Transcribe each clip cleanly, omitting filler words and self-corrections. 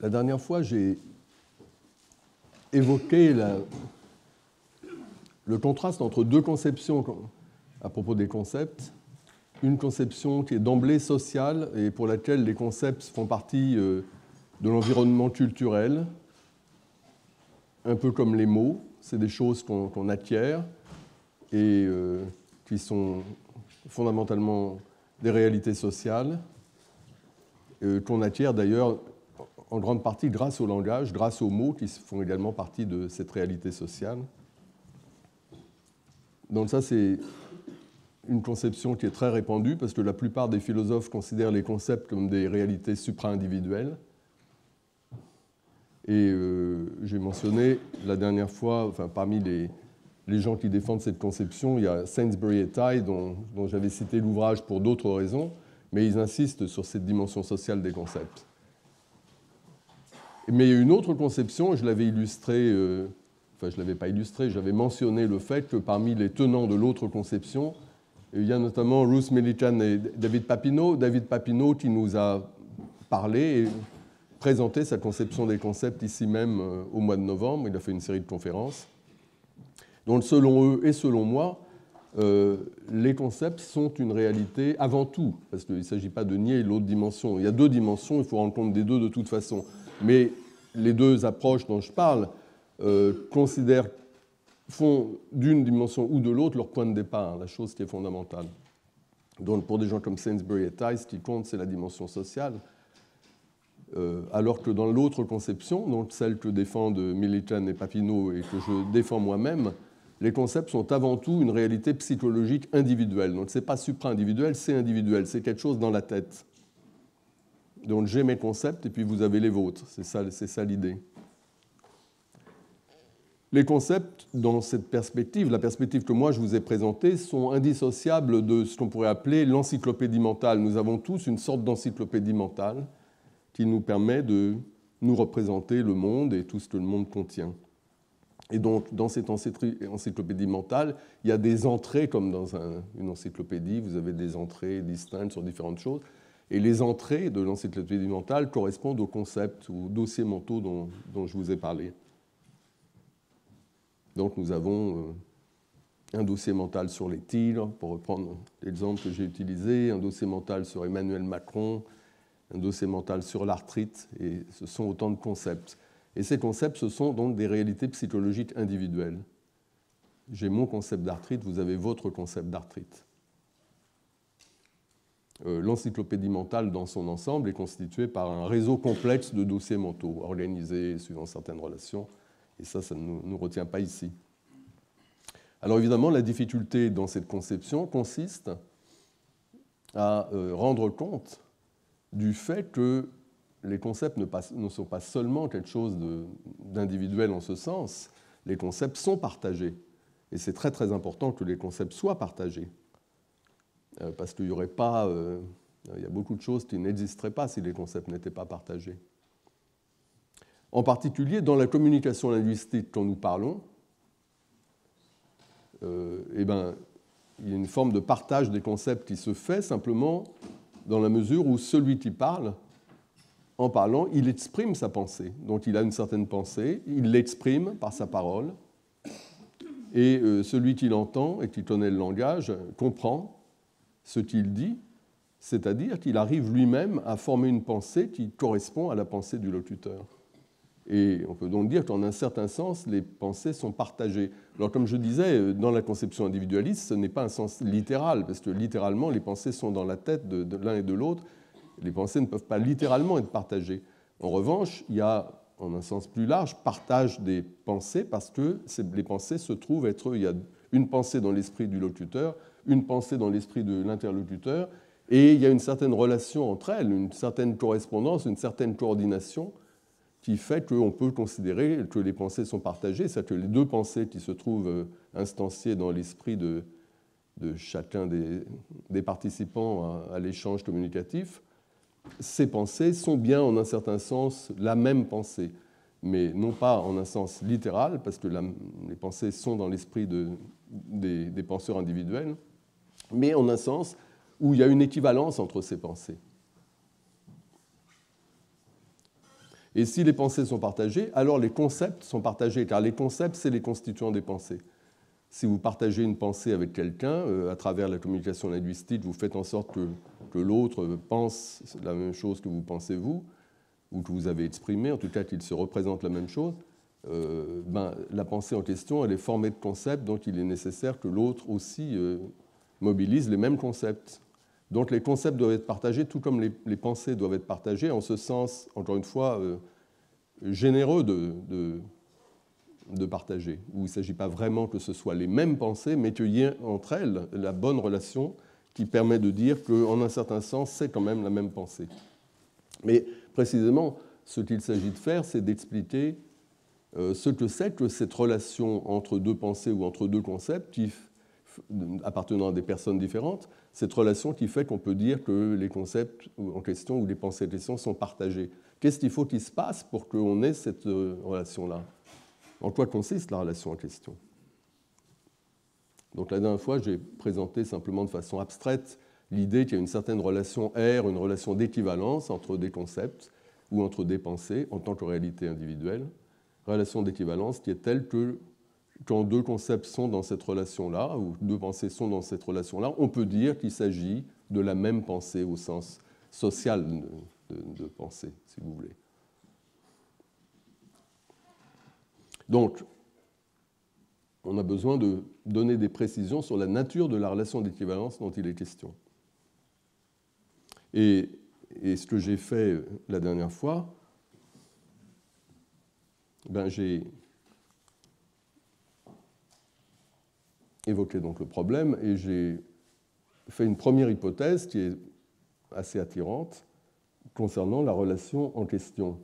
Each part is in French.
La dernière fois, j'ai évoqué le contraste entre deux conceptions à propos des concepts. Une conception qui est d'emblée sociale et pour laquelle les concepts font partie de l'environnement culturel, un peu comme les mots, c'est des choses qu'on acquiert et qui sont fondamentalement des réalités sociales, qu'on acquiert d'ailleurs en grande partie grâce au langage, grâce aux mots qui font également partie de cette réalité sociale. Donc ça, c'est une conception qui est très répandue parce que la plupart des philosophes considèrent les concepts comme des réalités supra-individuelles. Et j'ai mentionné la dernière fois, enfin, parmi les gens qui défendent cette conception, il y a Sainsbury et Tye, dont j'avais cité l'ouvrage pour d'autres raisons, mais ils insistent sur cette dimension sociale des concepts. Mais il y a une autre conception, et je l'avais illustrée, enfin je ne l'avais pas illustrée, j'avais mentionné le fait que parmi les tenants de l'autre conception, il y a notamment Ruth Millikan et David Papineau. David Papineau qui nous a parlé et présenté sa conception des concepts ici même au mois de novembre. Il a fait une série de conférences. Donc selon eux et selon moi, les concepts sont une réalité avant tout, parce qu'il ne s'agit pas de nier l'autre dimension. Il y a deux dimensions, il faut rendre compte des deux de toute façon. Mais les deux approches dont je parle font d'une dimension ou de l'autre leur point de départ, la chose qui est fondamentale. Donc pour des gens comme Sainsbury et Tye, ce qui compte, c'est la dimension sociale, alors que dans l'autre conception, donc celle que défendent Millikan et Papineau et que je défends moi-même, les concepts sont avant tout une réalité psychologique individuelle. Donc ce n'est pas supra-individuel, c'est individuel, c'est quelque chose dans la tête. Donc j'ai mes concepts et puis vous avez les vôtres, c'est ça l'idée. Les concepts, dans cette perspective, la perspective que moi je vous ai présentée, sont indissociables de ce qu'on pourrait appeler l'encyclopédie mentale. Nous avons tous une sorte d'encyclopédie mentale qui nous permet de nous représenter le monde et tout ce que le monde contient. Et donc, dans cette encyclopédie mentale, il y a des entrées, comme dans une encyclopédie, vous avez des entrées distinctes sur différentes choses. Et les entrées de l'encyclopédie mentale correspondent aux concepts ou aux dossiers mentaux dont je vous ai parlé. Donc, nous avons un dossier mental sur les tigres, pour reprendre l'exemple que j'ai utilisé, un dossier mental sur Emmanuel Macron, un dossier mental sur l'arthrite, et ce sont autant de concepts. Et ces concepts, ce sont donc des réalités psychologiques individuelles. J'ai mon concept d'arthrite, vous avez votre concept d'arthrite. L'encyclopédie mentale dans son ensemble est constituée par un réseau complexe de dossiers mentaux, organisés suivant certaines relations, et ça ne nous retient pas ici. Alors évidemment, la difficulté dans cette conception consiste à rendre compte du fait que les concepts ne sont pas seulement quelque chose d'individuel en ce sens, les concepts sont partagés. Et c'est très très important que les concepts soient partagés. Parce qu'il y aurait pas... il y a beaucoup de choses qui n'existeraient pas si les concepts n'étaient pas partagés. En particulier, dans la communication linguistique dont nous parlons, il y a une forme de partage des concepts qui se fait simplement dans la mesure où celui qui parle, en parlant, il exprime sa pensée. Donc il a une certaine pensée, il l'exprime par sa parole, et celui qui l'entend et qui connaît le langage comprend ce qu'il dit, c'est-à-dire qu'il arrive lui-même à former une pensée qui correspond à la pensée du locuteur. Et on peut donc dire qu'en un certain sens, les pensées sont partagées. Alors comme je disais, dans la conception individualiste, ce n'est pas un sens littéral, parce que littéralement, les pensées sont dans la tête de l'un et de l'autre. Les pensées ne peuvent pas littéralement être partagées. En revanche, il y a, en un sens plus large, partage des pensées, parce que les pensées se trouvent être... Il y a une pensée dans l'esprit du locuteur, une pensée dans l'esprit de l'interlocuteur, et il y a une certaine relation entre elles, une certaine correspondance, une certaine coordination, qui fait qu'on peut considérer que les pensées sont partagées, c'est-à-dire que les deux pensées qui se trouvent instanciées dans l'esprit de chacun des participants à l'échange communicatif, ces pensées sont bien en un certain sens la même pensée, mais non pas en un sens littéral, parce que les pensées sont dans l'esprit des penseurs individuels, mais en un sens où il y a une équivalence entre ces pensées. Et si les pensées sont partagées, alors les concepts sont partagés, car les concepts, c'est les constituants des pensées. Si vous partagez une pensée avec quelqu'un, à travers la communication linguistique, vous faites en sorte que l'autre pense la même chose que vous pensez vous, ou que vous avez exprimé, en tout cas qu'il se représente la même chose, la pensée en question, elle est formée de concepts, donc il est nécessaire que l'autre aussi mobilise les mêmes concepts. Donc les concepts doivent être partagés, tout comme les pensées doivent être partagées, en ce sens, encore une fois, généreux de partager, où il ne s'agit pas vraiment que ce soit les mêmes pensées, mais qu'il y ait entre elles la bonne relation qui permet de dire qu'en un certain sens, c'est quand même la même pensée. Mais précisément, ce qu'il s'agit de faire, c'est d'expliquer ce que c'est que cette relation entre deux pensées ou entre deux concepts appartenant à des personnes différentes, cette relation qui fait qu'on peut dire que les concepts en question ou les pensées en question sont partagés. Qu'est-ce qu'il faut qu'il se passe pour qu'on ait cette relation-là? En quoi consiste la relation en question? Donc la dernière fois, j'ai présenté simplement de façon abstraite l'idée qu'il y a une certaine relation R, une relation d'équivalence entre des concepts ou entre des pensées en tant que réalité individuelle. Relation d'équivalence qui est telle que quand deux concepts sont dans cette relation-là, ou deux pensées sont dans cette relation-là, on peut dire qu'il s'agit de la même pensée au sens social de pensée, si vous voulez. Donc, on a besoin de donner des précisions sur la nature de la relation d'équivalence dont il est question. Et ce que j'ai fait la dernière fois, j'ai évoqué donc le problème et j'ai fait une première hypothèse qui est assez attirante concernant la relation en question.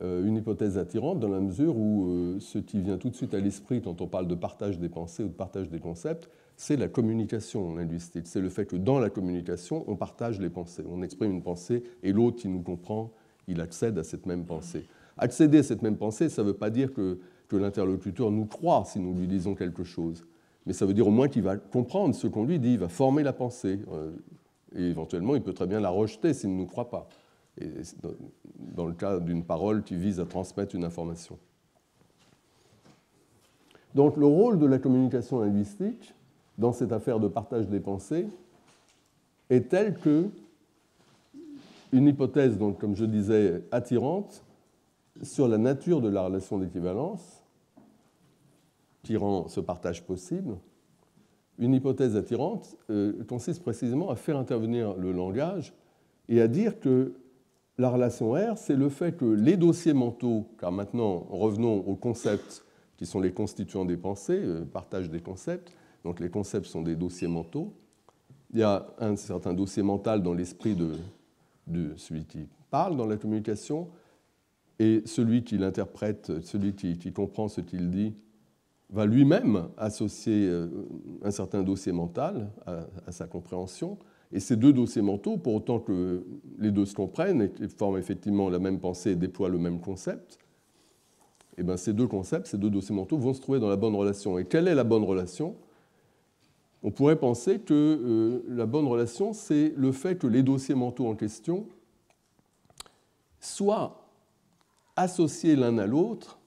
Une hypothèse attirante dans la mesure où ce qui vient tout de suite à l'esprit quand on parle de partage des pensées ou de partage des concepts, c'est la communication linguistique. C'est le fait que dans la communication, on partage les pensées. On exprime une pensée et l'autre qui nous comprend, il accède à cette même pensée. Accéder à cette même pensée, ça ne veut pas dire que l'interlocuteur nous croit si nous lui disons quelque chose. Mais ça veut dire au moins qu'il va comprendre ce qu'on lui dit, il va former la pensée. Et éventuellement, il peut très bien la rejeter s'il ne nous croit pas. Et dans le cas d'une parole qui vise à transmettre une information. Donc le rôle de la communication linguistique dans cette affaire de partage des pensées est tel que une hypothèse, donc, comme je disais, attirante sur la nature de la relation d'équivalence qui rend ce partage possible, une hypothèse attirante consiste précisément à faire intervenir le langage et à dire que la relation R, c'est le fait que les dossiers mentaux, car maintenant, revenons aux concepts qui sont les constituants des pensées, partage des concepts, donc les concepts sont des dossiers mentaux. Il y a un certain dossier mental dans l'esprit de celui qui parle dans la communication, et celui qui l'interprète, celui qui comprend ce qu'il dit, va lui-même associer un certain dossier mental à sa compréhension. Et ces deux dossiers mentaux, pour autant que les deux se comprennent et forment effectivement la même pensée et déploient le même concept, et bien ces deux concepts, ces deux dossiers mentaux vont se trouver dans la bonne relation. Et quelle est la bonne relation? On pourrait penser que la bonne relation, c'est le fait que les dossiers mentaux en question soient associés l'un à l'autre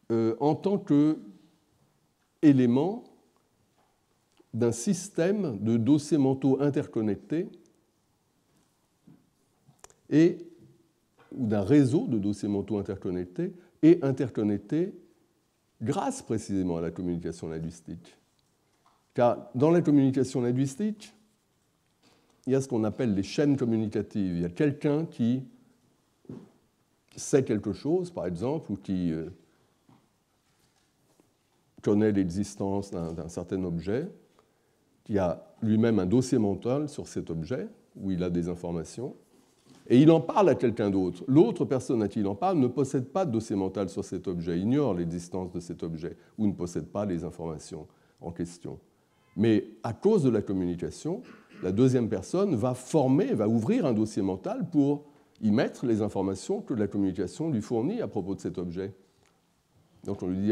en tant qu'éléments d'un système de dossiers mentaux interconnectés ou d'un réseau de dossiers mentaux interconnectés et interconnectés grâce précisément à la communication linguistique. Car dans la communication linguistique, il y a ce qu'on appelle les chaînes communicatives. Il y a quelqu'un qui sait quelque chose, par exemple, ou qui connaît l'existence d'un certain objet, qui a lui-même un dossier mental sur cet objet, où il a des informations, et il en parle à quelqu'un d'autre. L'autre personne à qui il en parle ne possède pas de dossier mental sur cet objet, ignore l'existence de cet objet, ou ne possède pas les informations en question. Mais à cause de la communication, la deuxième personne va ouvrir un dossier mental pour y mettre les informations que la communication lui fournit à propos de cet objet. Donc on lui dit,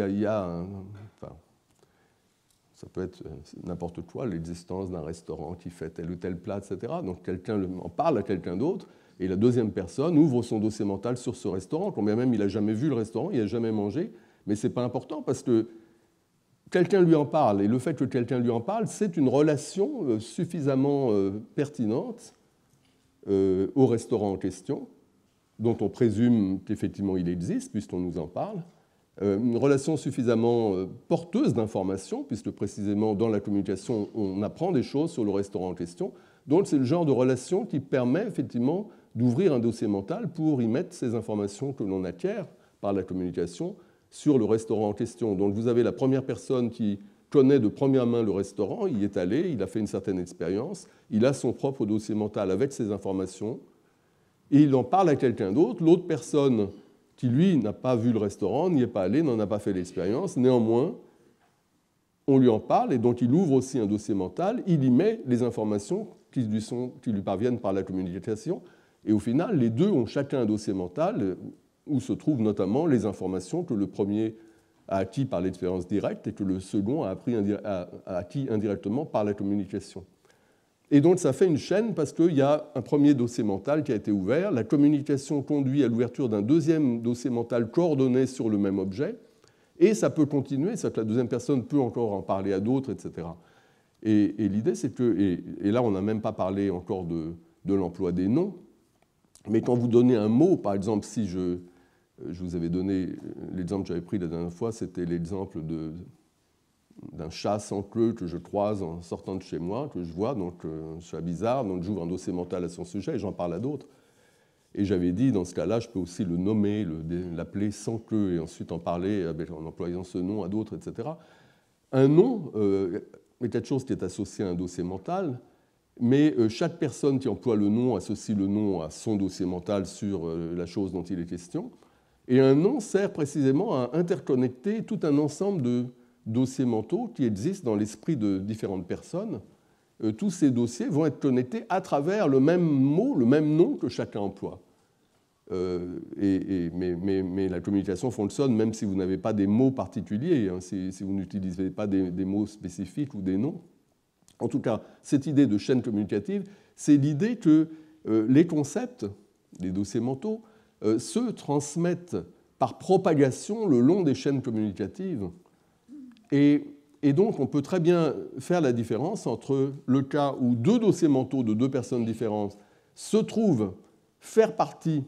ça peut être n'importe quoi, l'existence d'un restaurant qui fait tel ou tel plat, etc. Donc quelqu'un en parle à quelqu'un d'autre, Et la deuxième personne ouvre son dossier mental sur ce restaurant, quand bien même il n'a jamais vu le restaurant, il n'a jamais mangé, mais ce n'est pas important parce que quelqu'un lui en parle, et le fait que quelqu'un lui en parle, c'est une relation suffisamment pertinente au restaurant en question, dont on présume qu'effectivement il existe, puisqu'on nous en parle, une relation suffisamment porteuse d'informations, puisque précisément dans la communication, on apprend des choses sur le restaurant en question. Donc c'est le genre de relation qui permet effectivement d'ouvrir un dossier mental pour y mettre ces informations que l'on acquiert par la communication sur le restaurant en question. Donc vous avez la première personne qui connaît de première main le restaurant, il y est allé, il a fait une certaine expérience, il a son propre dossier mental avec ces informations, et il en parle à quelqu'un d'autre. L'autre personne qui, lui, n'a pas vu le restaurant, n'y est pas allé, n'en a pas fait l'expérience, néanmoins, on lui en parle, et donc il ouvre aussi un dossier mental, il y met les informations qui lui parviennent par la communication, et au final, les deux ont chacun un dossier mental où se trouvent notamment les informations que le premier a acquis par l'expérience directe et que le second a acquis indirectement par la communication. Et donc ça fait une chaîne parce qu'il y a un premier dossier mental qui a été ouvert, la communication conduit à l'ouverture d'un deuxième dossier mental coordonné sur le même objet, et ça peut continuer, c'est-à-dire que la deuxième personne peut encore en parler à d'autres, etc. Et l'idée, c'est que, et là on n'a même pas parlé encore de l'emploi des noms, mais quand vous donnez un mot, par exemple, si je vous avais donné l'exemple que j'avais pris la dernière fois, c'était l'exemple d'un chat sans queue que je croise en sortant de chez moi, que je vois, donc un chat bizarre, donc j'ouvre un dossier mental à son sujet et j'en parle à d'autres. Et j'avais dit, dans ce cas-là, je peux aussi le nommer, l'appeler sans queue et ensuite en parler en employant ce nom à d'autres, etc. Un nom est quelque chose qui est associé à un dossier mental, mais chaque personne qui emploie le nom associe le nom à son dossier mental sur la chose dont il est question. Et un nom sert précisément à interconnecter tout un ensemble de dossiers mentaux qui existent dans l'esprit de différentes personnes. Tous ces dossiers vont être connectés à travers le même mot, le même nom que chacun emploie. Mais la communication fonctionne même si vous n'avez pas des mots particuliers, hein, si vous n'utilisez pas des mots spécifiques ou des noms. En tout cas, cette idée de chaîne communicative, c'est l'idée que les concepts, les dossiers mentaux, se transmettent par propagation le long des chaînes communicatives. Et donc, on peut très bien faire la différence entre le cas où deux dossiers mentaux de deux personnes différentes se trouvent faire partie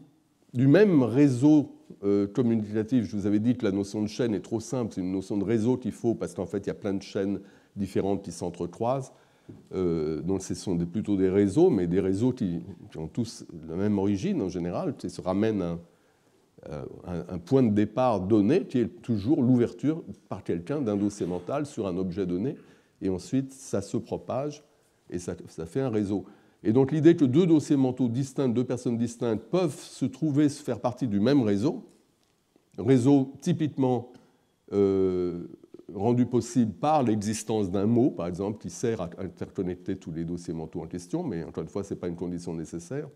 du même réseau communicatif. Je vous avais dit que la notion de chaîne est trop simple, c'est une notion de réseau qu'il faut, parce qu'en fait, il y a plein de chaînes différentes qui s'entrecroisent. Donc ce sont plutôt des réseaux, mais des réseaux qui ont tous la même origine en général, qui se ramènent à un point de départ donné, qui est toujours l'ouverture par quelqu'un d'un dossier mental sur un objet donné, et ensuite ça se propage et ça fait un réseau. Et donc l'idée que deux dossiers mentaux distincts, deux personnes distinctes, peuvent se trouver, se faire partie du même réseau typiquement rendu possible par l'existence d'un mot, par exemple, qui sert à interconnecter tous les dossiers mentaux en question, mais encore une fois, ce n'est pas une condition nécessaire.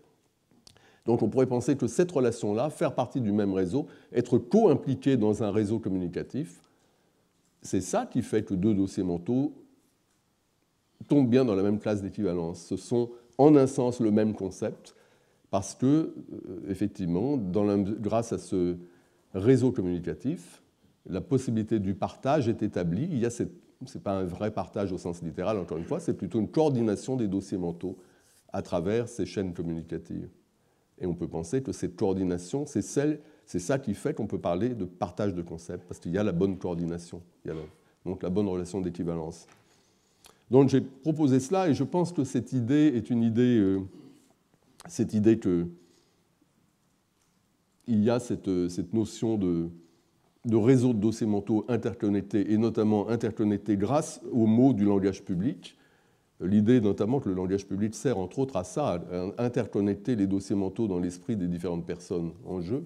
Donc on pourrait penser que cette relation-là, faire partie du même réseau, être co-impliqué dans un réseau communicatif, c'est ça qui fait que deux dossiers mentaux tombent bien dans la même classe d'équivalence. Ce sont en un sens le même concept, parce que, effectivement, grâce à ce réseau communicatif, la possibilité du partage est établie. Ce n'est pas un vrai partage au sens littéral, encore une fois, c'est plutôt une coordination des dossiers mentaux à travers ces chaînes communicatives. Et on peut penser que cette coordination, c'est ça qui fait qu'on peut parler de partage de concepts, parce qu'il y a la bonne coordination, il y a donc la bonne relation d'équivalence. Donc j'ai proposé cela, et je pense que cette idée est une idée, cette idée qu'il y a cette notion de réseau de dossiers mentaux interconnectés, et notamment interconnectés grâce aux mots du langage public. L'idée notamment que le langage public sert entre autres à ça, à interconnecter les dossiers mentaux dans l'esprit des différentes personnes en jeu.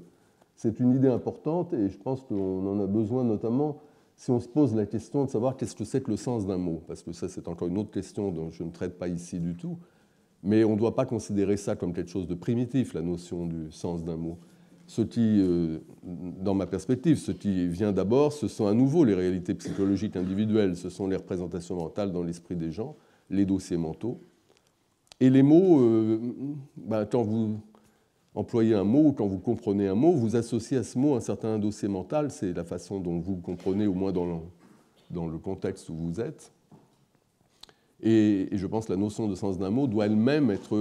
C'est une idée importante, et je pense qu'on en a besoin notamment si on se pose la question de savoir qu'est-ce que c'est que le sens d'un mot, parce que ça c'est encore une autre question dont je ne traite pas ici du tout, mais on ne doit pas considérer ça comme quelque chose de primitif, la notion du sens d'un mot. Ce qui, dans ma perspective, ce qui vient d'abord, ce sont à nouveau les réalités psychologiques individuelles, ce sont les représentations mentales dans l'esprit des gens, les dossiers mentaux. Et les mots, quand vous employez un mot, ou quand vous comprenez un mot, vous associez à ce mot un certain dossier mental, c'est la façon dont vous le comprenez, au moins dans le contexte où vous êtes. Et je pense que la notion de sens d'un mot doit elle-même être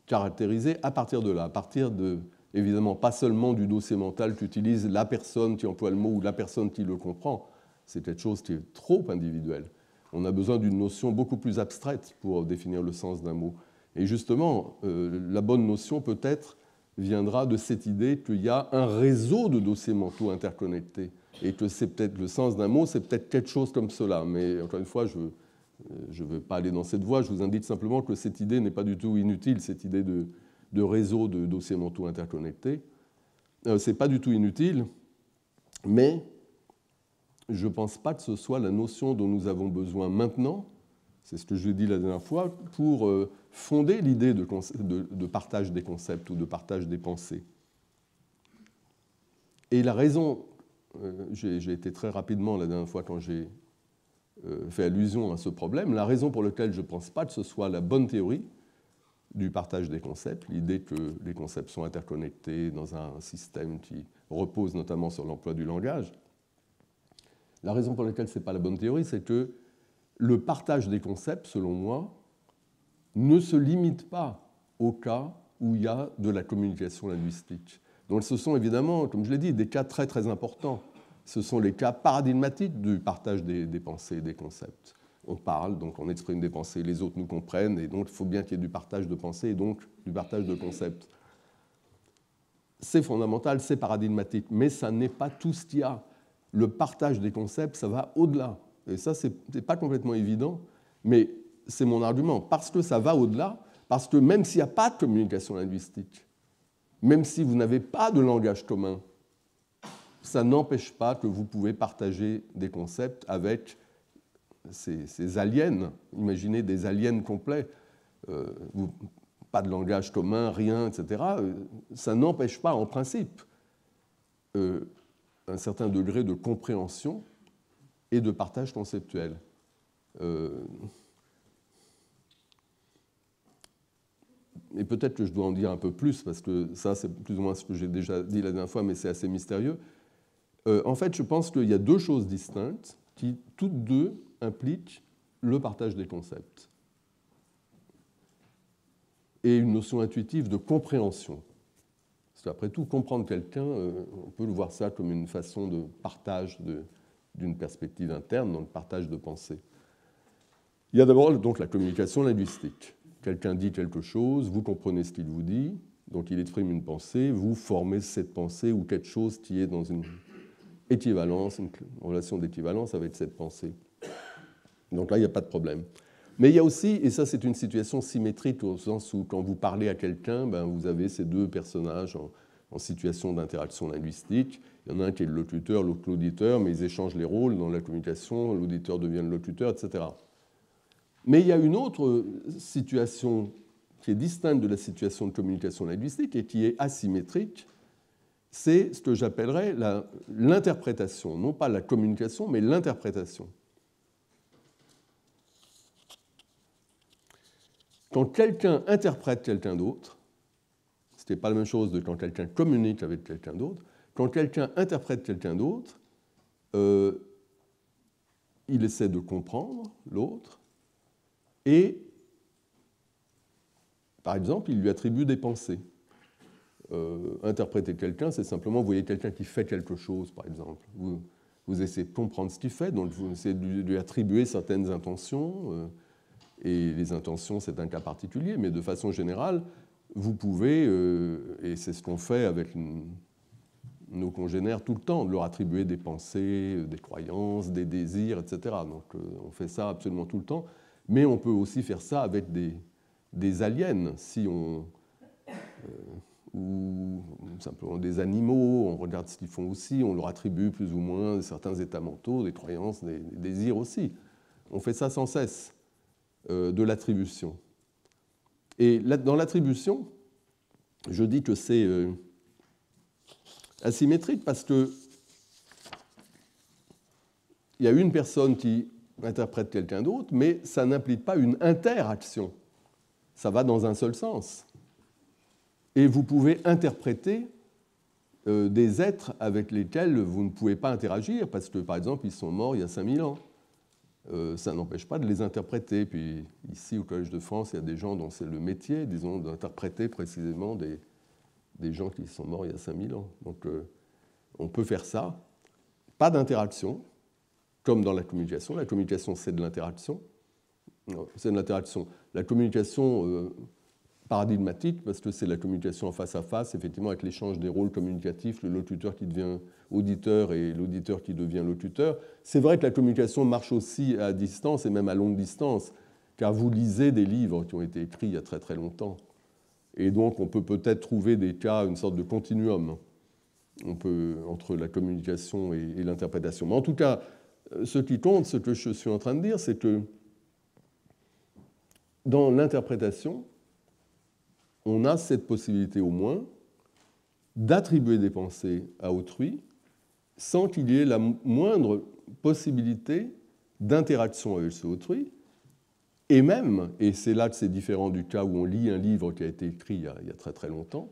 caractérisée à partir de là, à partir de, évidemment, pas seulement du dossier mental qu'utilise la personne qui emploie le mot ou la personne qui le comprend, c'est quelque chose qui est trop individuel. On a besoin d'une notion beaucoup plus abstraite pour définir le sens d'un mot. Et justement, la bonne notion peut-être viendra de cette idée qu'il y a un réseau de dossiers mentaux interconnectés et que c'est peut-être le sens d'un mot, c'est peut-être quelque chose comme cela. Mais encore une fois, je ne veux pas aller dans cette voie, je vous indique simplement que cette idée n'est pas du tout inutile, cette idée de réseau de dossiers mentaux interconnectés. Ce n'est pas du tout inutile, mais je ne pense pas que ce soit la notion dont nous avons besoin maintenant, c'est ce que je dis la dernière fois, pour fonder l'idée de partage des concepts ou de partage des pensées. Et la raison, j'ai été très rapidement la dernière fois quand j'ai fait allusion à ce problème, la raison pour laquelle je ne pense pas que ce soit la bonne théorie du partage des concepts, l'idée que les concepts sont interconnectés dans un système qui repose notamment sur l'emploi du langage. La raison pour laquelle ce n'est pas la bonne théorie, c'est que le partage des concepts, selon moi, ne se limite pas au cas où il y a de la communication linguistique. Donc ce sont évidemment, comme je l'ai dit, des cas très très importants. Ce sont les cas paradigmatiques du partage des pensées et des concepts. On parle, donc on exprime des pensées, les autres nous comprennent, et donc il faut bien qu'il y ait du partage de pensées et donc du partage de concepts. C'est fondamental, c'est paradigmatique, mais ça n'est pas tout ce qu'il y a. Le partage des concepts, ça va au-delà. Et ça, ce n'est pas complètement évident, mais c'est mon argument. Parce que ça va au-delà, parce que même s'il n'y a pas de communication linguistique, même si vous n'avez pas de langage commun, ça n'empêche pas que vous pouvez partager des concepts avec ces aliens. Imaginez des aliens complets, pas de langage commun, rien, etc. Ça n'empêche pas, en principe, un certain degré de compréhension et de partage conceptuel. Et peut-être que je dois en dire un peu plus, parce que ça, c'est plus ou moins ce que j'ai déjà dit la dernière fois, mais c'est assez mystérieux. En fait, je pense qu'il y a deux choses distinctes qui, toutes deux, impliquent le partage des concepts et une notion intuitive de compréhension. Parce qu'après tout, comprendre quelqu'un, on peut le voir ça comme une façon de partage d'une perspective interne, dans le partage de pensée. Il y a d'abord donc la communication linguistique. Quelqu'un dit quelque chose, vous comprenez ce qu'il vous dit, donc il exprime une pensée, vous formez cette pensée ou quelque chose qui est dans une équivalence, une relation d'équivalence avec cette pensée. Donc là, il n'y a pas de problème. Mais il y a aussi, et ça c'est une situation symétrique au sens où quand vous parlez à quelqu'un, vous avez ces deux personnages en situation d'interaction linguistique. Il y en a un qui est le locuteur, l'autre l'auditeur, mais ils échangent les rôles dans la communication, l'auditeur devient le locuteur, etc. Mais il y a une autre situation qui est distincte de la situation de communication linguistique et qui est asymétrique, c'est ce que j'appellerais l'interprétation, non pas la communication, mais l'interprétation. Quand quelqu'un interprète quelqu'un d'autre, ce n'est pas la même chose de quand quelqu'un communique avec quelqu'un d'autre, quand quelqu'un interprète quelqu'un d'autre, il essaie de comprendre l'autre et, par exemple, il lui attribue des pensées. Interpréter quelqu'un, c'est simplement, vous voyez quelqu'un qui fait quelque chose, par exemple. Vous essayez de comprendre ce qu'il fait, donc vous essayez de lui attribuer certaines intentions. Et les intentions, c'est un cas particulier, mais de façon générale, vous pouvez, et c'est ce qu'on fait avec nos congénères tout le temps, de leur attribuer des pensées, des croyances, des désirs, etc. Donc on fait ça absolument tout le temps, mais on peut aussi faire ça avec des aliens, si on... ou simplement des animaux, on regarde ce qu'ils font aussi, on leur attribue plus ou moins certains états mentaux, des croyances, des désirs aussi. On fait ça sans cesse, de l'attribution. Et dans l'attribution, je dis que c'est asymétrique parce que il y a une personne qui interprète quelqu'un d'autre, mais ça n'implique pas une interaction. Ça va dans un seul sens. et vous pouvez interpréter des êtres avec lesquels vous ne pouvez pas interagir, parce que, par exemple, ils sont morts il y a 5000 ans. Ça n'empêche pas de les interpréter. Puis ici, au Collège de France, il y a des gens dont c'est le métier, disons, d'interpréter précisément des gens qui sont morts il y a 5000 ans. Donc, on peut faire ça. Pas d'interaction, comme dans la communication. La communication, c'est de l'interaction. C'est de l'interaction. La communication paradigmatique, parce que c'est la communication en face à face, effectivement, avec l'échange des rôles communicatifs, le locuteur qui devient auditeur et l'auditeur qui devient locuteur. C'est vrai que la communication marche aussi à distance et même à longue distance, car vous lisez des livres qui ont été écrits il y a très très longtemps. Et donc, on peut peut-être trouver des cas, une sorte de continuum entre la communication et l'interprétation. Mais en tout cas, ce qui compte, ce que je suis en train de dire, c'est que dans l'interprétation, on a cette possibilité au moins d'attribuer des pensées à autrui sans qu'il y ait la moindre possibilité d'interaction avec ce autrui. Et même, et c'est là que c'est différent du cas où on lit un livre qui a été écrit il y a très très longtemps,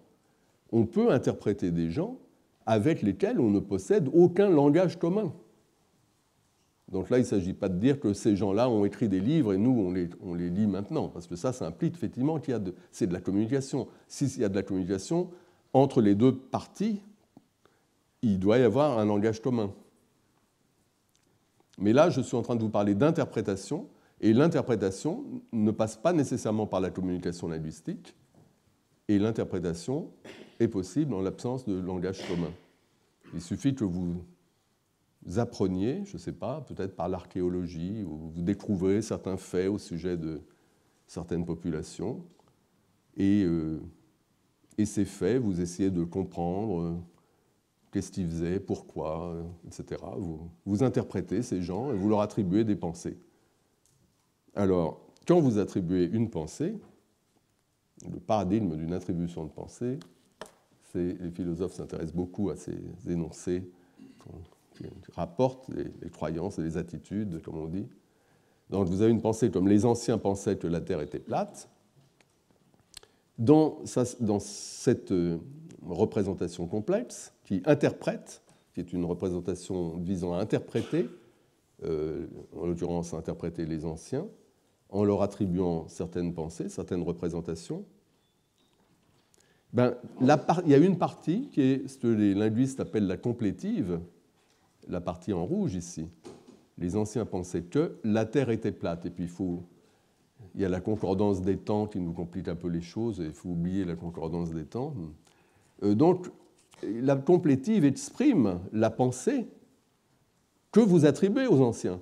on peut interpréter des gens avec lesquels on ne possède aucun langage commun. Donc là, il ne s'agit pas de dire que ces gens-là ont écrit des livres et nous, on les lit maintenant, parce que ça implique effectivement qu'il y a c'est de la communication. S'il y a de la communication, entre les deux parties, il doit y avoir un langage commun. Mais là, je suis en train de vous parler d'interprétation, et l'interprétation ne passe pas nécessairement par la communication linguistique, et l'interprétation est possible en l'absence de langage commun. Il suffit que vous appreniez, je ne sais pas, peut-être par l'archéologie, où vous découvrez certains faits au sujet de certaines populations, et ces faits, vous essayez de comprendre qu'est-ce qu'ils faisaient, pourquoi, etc. Vous interprétez ces gens et vous leur attribuez des pensées. Alors, quand vous attribuez une pensée, le paradigme d'une attribution de pensée, les philosophes s'intéressent beaucoup à ces énoncés qui rapportent les croyances et les attitudes, comme on dit. Donc vous avez une pensée comme les anciens pensaient que la Terre était plate. Dans cette représentation complexe, qui interprète, qui est une représentation visant à interpréter, en l'occurrence à interpréter les anciens, en leur attribuant certaines pensées, certaines représentations, il y a une partie qui est ce que les linguistes appellent la complétive, la partie en rouge ici. Les anciens pensaient que la Terre était plate, et puis il y a la concordance des temps qui nous complique un peu les choses, et il faut oublier la concordance des temps. Donc, la complétive exprime la pensée que vous attribuez aux anciens.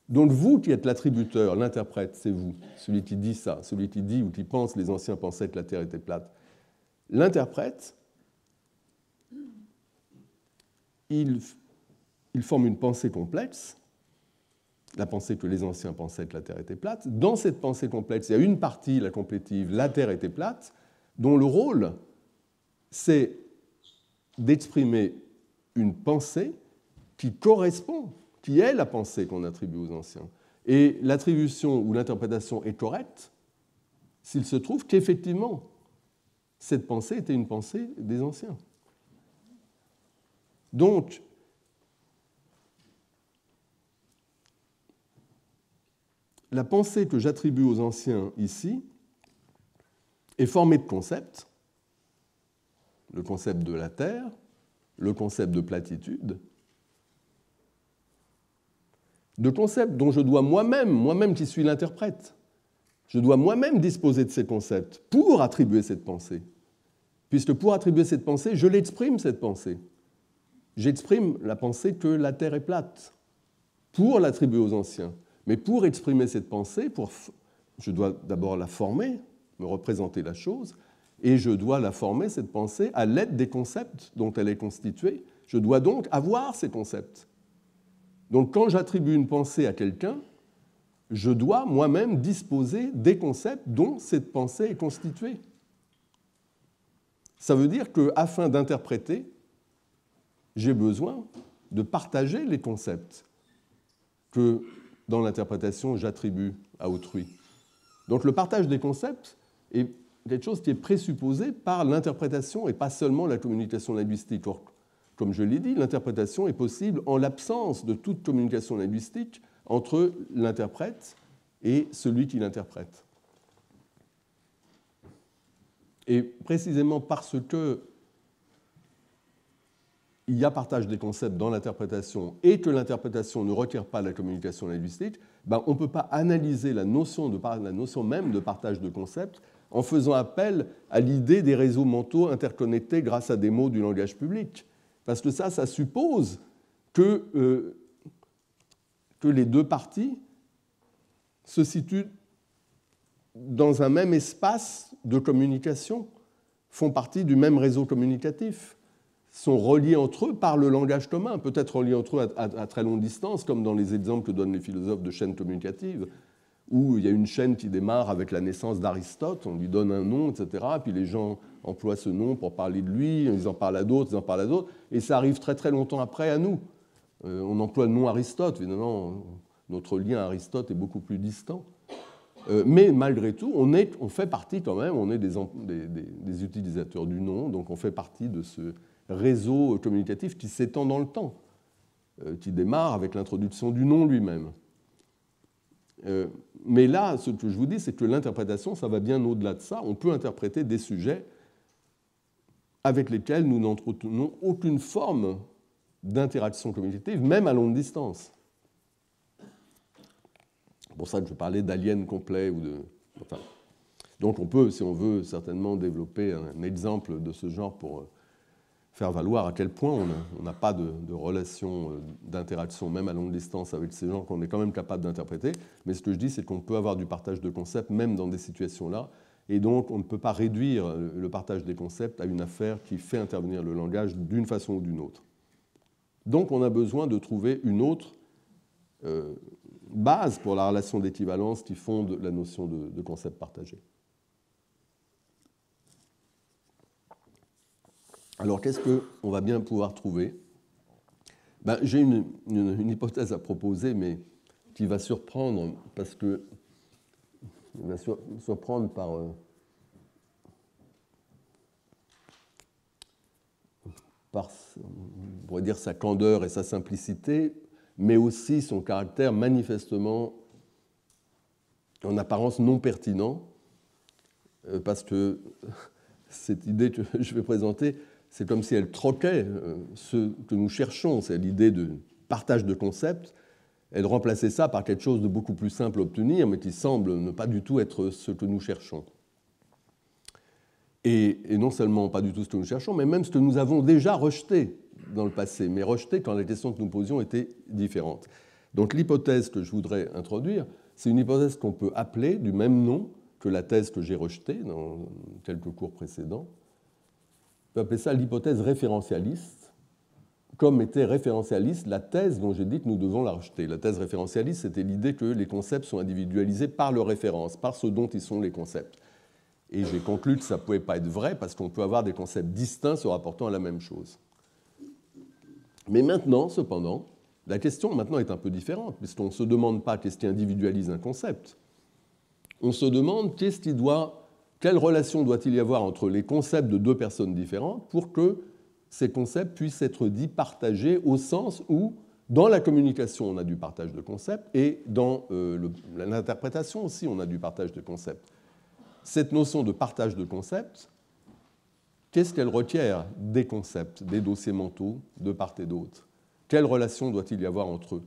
Donc vous qui êtes l'attributeur, l'interprète, c'est vous, celui qui dit ça, celui qui dit ou qui pense les anciens pensaient que la Terre était plate. L'interprète, il forme une pensée complexe, la pensée que les anciens pensaient que la Terre était plate. Dans cette pensée complexe, il y a une partie, la complétive, la Terre était plate, dont le rôle, c'est d'exprimer une pensée qui correspond, qui est la pensée qu'on attribue aux anciens. Et l'attribution ou l'interprétation est correcte s'il se trouve qu'effectivement, cette pensée était une pensée des anciens. Donc, la pensée que j'attribue aux anciens ici est formée de concepts, le concept de la Terre, le concept de platitude, de concepts dont je dois moi-même qui suis l'interprète, je dois moi-même disposer de ces concepts pour attribuer cette pensée. Puisque pour attribuer cette pensée, je l'exprime, cette pensée. J'exprime la pensée que la Terre est plate, pour l'attribuer aux anciens. Mais pour exprimer cette pensée, je dois d'abord la former, me représenter la chose, et je dois la former, cette pensée, à l'aide des concepts dont elle est constituée. Je dois donc avoir ces concepts. Donc quand j'attribue une pensée à quelqu'un, je dois moi-même disposer des concepts dont cette pensée est constituée. Ça veut dire qu'afin d'interpréter, j'ai besoin de partager les concepts que, dans l'interprétation, j'attribue à autrui. Donc le partage des concepts est quelque chose qui est présupposé par l'interprétation et pas seulement la communication linguistique. Or, comme je l'ai dit, l'interprétation est possible en l'absence de toute communication linguistique entre l'interprète et celui qui l'interprète. Et précisément parce que il y a partage des concepts dans l'interprétation et que l'interprétation ne requiert pas la communication linguistique, on ne peut pas analyser la notion même de partage de concepts en faisant appel à l'idée des réseaux mentaux interconnectés grâce à des mots du langage public. Parce que ça suppose que les deux parties se situent dans un même espace de communication, font partie du même réseau communicatif, sont reliés entre eux par le langage commun, peut-être reliés entre eux à très longue distance, comme dans les exemples que donnent les philosophes de chaînes communicatives, où il y a une chaîne qui démarre avec la naissance d'Aristote, on lui donne un nom, etc., puis les gens emploient ce nom pour parler de lui, ils en parlent à d'autres, ils en parlent à d'autres, et ça arrive très très longtemps après à nous. On emploie le nom Aristote, évidemment, notre lien à Aristote est beaucoup plus distant. Mais malgré tout, on fait partie quand même, on est des utilisateurs du nom, donc on fait partie de ce réseau communicatif qui s'étend dans le temps, qui démarre avec l'introduction du nom lui-même. Mais là, ce que je vous dis, c'est que l'interprétation, ça va bien au-delà de ça. On peut interpréter des sujets avec lesquels nous n'entretenons aucune forme d'interaction communicative, même à longue distance. C'est pour ça que je parlais d'aliens complets. Donc on peut, si on veut, certainement développer un exemple de ce genre pour faire valoir à quel point on n'a pas de relation d'interaction, même à longue distance, avec ces gens qu'on est quand même capable d'interpréter. Mais ce que je dis, c'est qu'on peut avoir du partage de concepts, même dans des situations-là. Et donc, on ne peut pas réduire le partage des concepts à une affaire qui fait intervenir le langage d'une façon ou d'une autre. Donc, on a besoin de trouver une autre base pour la relation d'équivalence qui fonde la notion de concept partagé. Alors, qu'est-ce qu'on va bien pouvoir trouver ? J'ai une hypothèse à proposer, mais qui va surprendre, parce que il va surprendre par on pourrait dire sa candeur et sa simplicité, mais aussi son caractère manifestement, en apparence, non pertinent, parce que cette idée que je vais présenter, c'est comme si elle troquait ce que nous cherchons, c'est l'idée de partage de concepts, elle remplaçait ça par quelque chose de beaucoup plus simple à obtenir, mais qui semble ne pas du tout être ce que nous cherchons. Et non seulement pas du tout ce que nous cherchons, mais même ce que nous avons déjà rejeté dans le passé, mais rejeté quand les questions que nous posions étaient différentes. Donc l'hypothèse que je voudrais introduire, c'est une hypothèse qu'on peut appeler du même nom que la thèse que j'ai rejetée dans quelques cours précédents. On peut appeler ça l'hypothèse référentialiste, comme était référentialiste la thèse dont j'ai dit que nous devons la rejeter. La thèse référentialiste, c'était l'idée que les concepts sont individualisés par leur référence, par ce dont ils sont les concepts. Et j'ai conclu que ça ne pouvait pas être vrai parce qu'on peut avoir des concepts distincts se rapportant à la même chose. Mais maintenant, cependant, la question maintenant est un peu différente, puisqu'on ne se demande pas qu'est-ce qui individualise un concept. On se demande quelle relation doit-il y avoir entre les concepts de deux personnes différentes pour que ces concepts puissent être dits partagés au sens où, dans la communication, on a du partage de concepts et dans l'interprétation aussi, on a du partage de concepts. Cette notion de partage de concepts, qu'est-ce qu'elle requiert des concepts, des dossiers mentaux de part et d'autre? Quelle relation doit-il y avoir entre eux?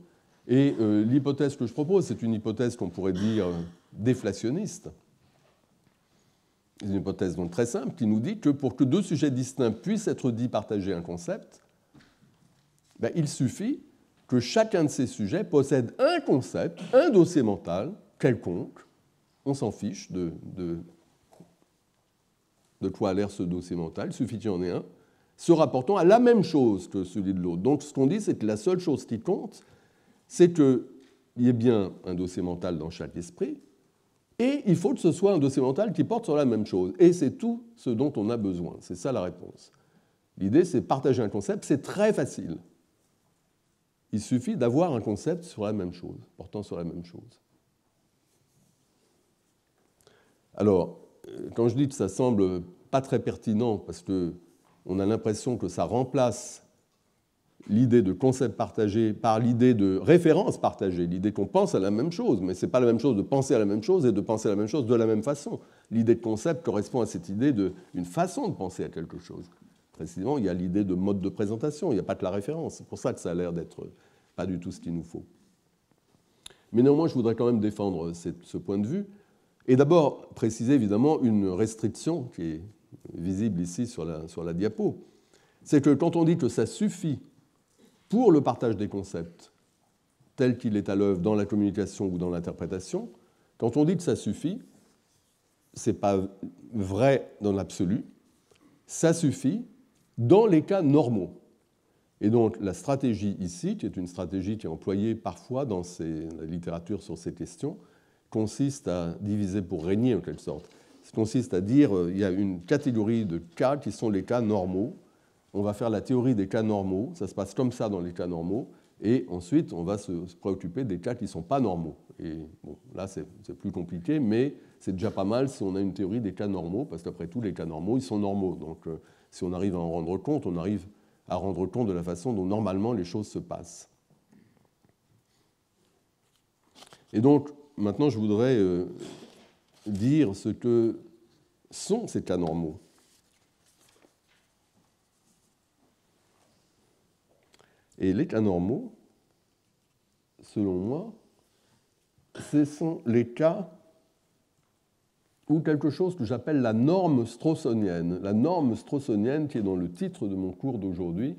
Et l'hypothèse que je propose, c'est une hypothèse qu'on pourrait dire déflationniste. C'est une hypothèse donc très simple qui nous dit que pour que deux sujets distincts puissent être dits partager un concept, il suffit que chacun de ces sujets possède un concept, un dossier mental quelconque. On s'en fiche de quoi a l'air ce dossier mental, il suffit qu'il y en ait un, se rapportant à la même chose que celui de l'autre. Donc ce qu'on dit, c'est que la seule chose qui compte, c'est qu'il y ait bien un dossier mental dans chaque esprit, et il faut que ce soit un dossier mental qui porte sur la même chose. Et c'est tout ce dont on a besoin. C'est ça la réponse. L'idée, c'est partager un concept, c'est très facile. Il suffit d'avoir un concept sur la même chose, portant sur la même chose. Alors, quand je dis que ça semble pas très pertinent, parce qu'on a l'impression que ça remplace l'idée de concept partagé par l'idée de référence partagée, l'idée qu'on pense à la même chose, mais ce n'est pas la même chose de penser à la même chose et de penser à la même chose de la même façon. L'idée de concept correspond à cette idée d'une façon de penser à quelque chose. Précisément, il y a l'idée de mode de présentation, il n'y a pas que la référence. C'est pour ça que ça a l'air d'être pas du tout ce qu'il nous faut. Mais néanmoins, je voudrais quand même défendre ce point de vue. Et d'abord, préciser évidemment une restriction qui est visible ici sur la diapo. C'est que quand on dit que ça suffit pour le partage des concepts tel qu'il est à l'œuvre dans la communication ou dans l'interprétation, quand on dit que ça suffit, ce n'est pas vrai dans l'absolu, ça suffit dans les cas normaux. Et donc la stratégie ici, qui est une stratégie qui est employée parfois dans la littérature sur ces questions, consiste à diviser pour régner en quelque sorte. Ça consiste à dire qu'il y a une catégorie de cas qui sont les cas normaux. On va faire la théorie des cas normaux, ça se passe comme ça dans les cas normaux, et ensuite on va se préoccuper des cas qui ne sont pas normaux. Et bon, là c'est plus compliqué, mais c'est déjà pas mal si on a une théorie des cas normaux, parce qu'après tout les cas normaux, ils sont normaux. Donc si on arrive à en rendre compte, on arrive à rendre compte de la façon dont normalement les choses se passent. Et donc maintenant je voudrais dire ce que sont ces cas normaux. Et les cas normaux, selon moi, ce sont les cas où quelque chose que j'appelle la norme strawsonienne. La norme strawsonienne qui est dans le titre de mon cours d'aujourd'hui,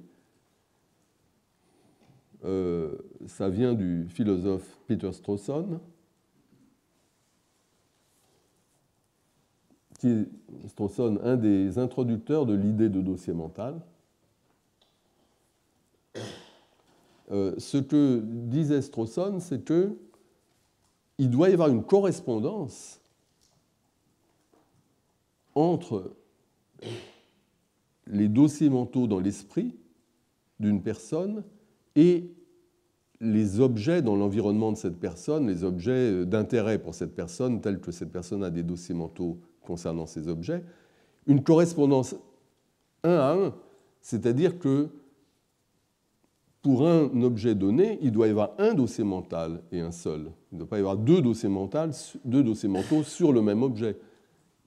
ça vient du philosophe Peter Strawson, qui est, Strawson, un des introducteurs de l'idée de dossier mental. Ce que disait Strawson, c'est qu'il doit y avoir une correspondance entre les dossiers mentaux dans l'esprit d'une personne et les objets dans l'environnement de cette personne, les objets d'intérêt pour cette personne, tels que cette personne a des dossiers mentaux concernant ces objets, une correspondance 1 à 1, c'est-à-dire que pour un objet donné, il doit y avoir un dossier mental et un seul. Il ne doit pas y avoir deux dossiers mentaux sur le même objet.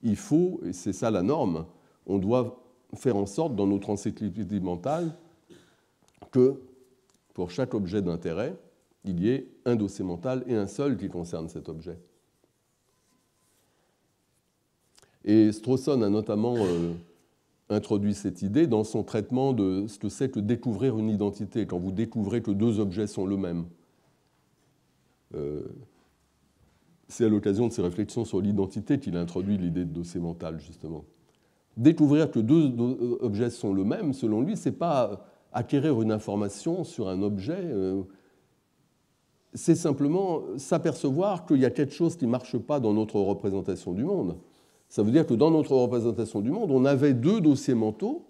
Il faut, et c'est ça la norme, on doit faire en sorte dans notre encyclopédie mentale que pour chaque objet d'intérêt, il y ait un dossier mental et un seul qui concerne cet objet. Et Strawson a notamment introduit cette idée dans son traitement de ce que c'est que découvrir une identité, quand vous découvrez que deux objets sont le même. C'est à l'occasion de ses réflexions sur l'identité qu'il a introduit l'idée de dossier mental, justement. Découvrir que deux objets sont le même, selon lui, ce n'est pas acquérir une information sur un objet, c'est simplement s'apercevoir qu'il y a quelque chose qui ne marche pas dans notre représentation du monde. Ça veut dire que dans notre représentation du monde, on avait deux dossiers mentaux,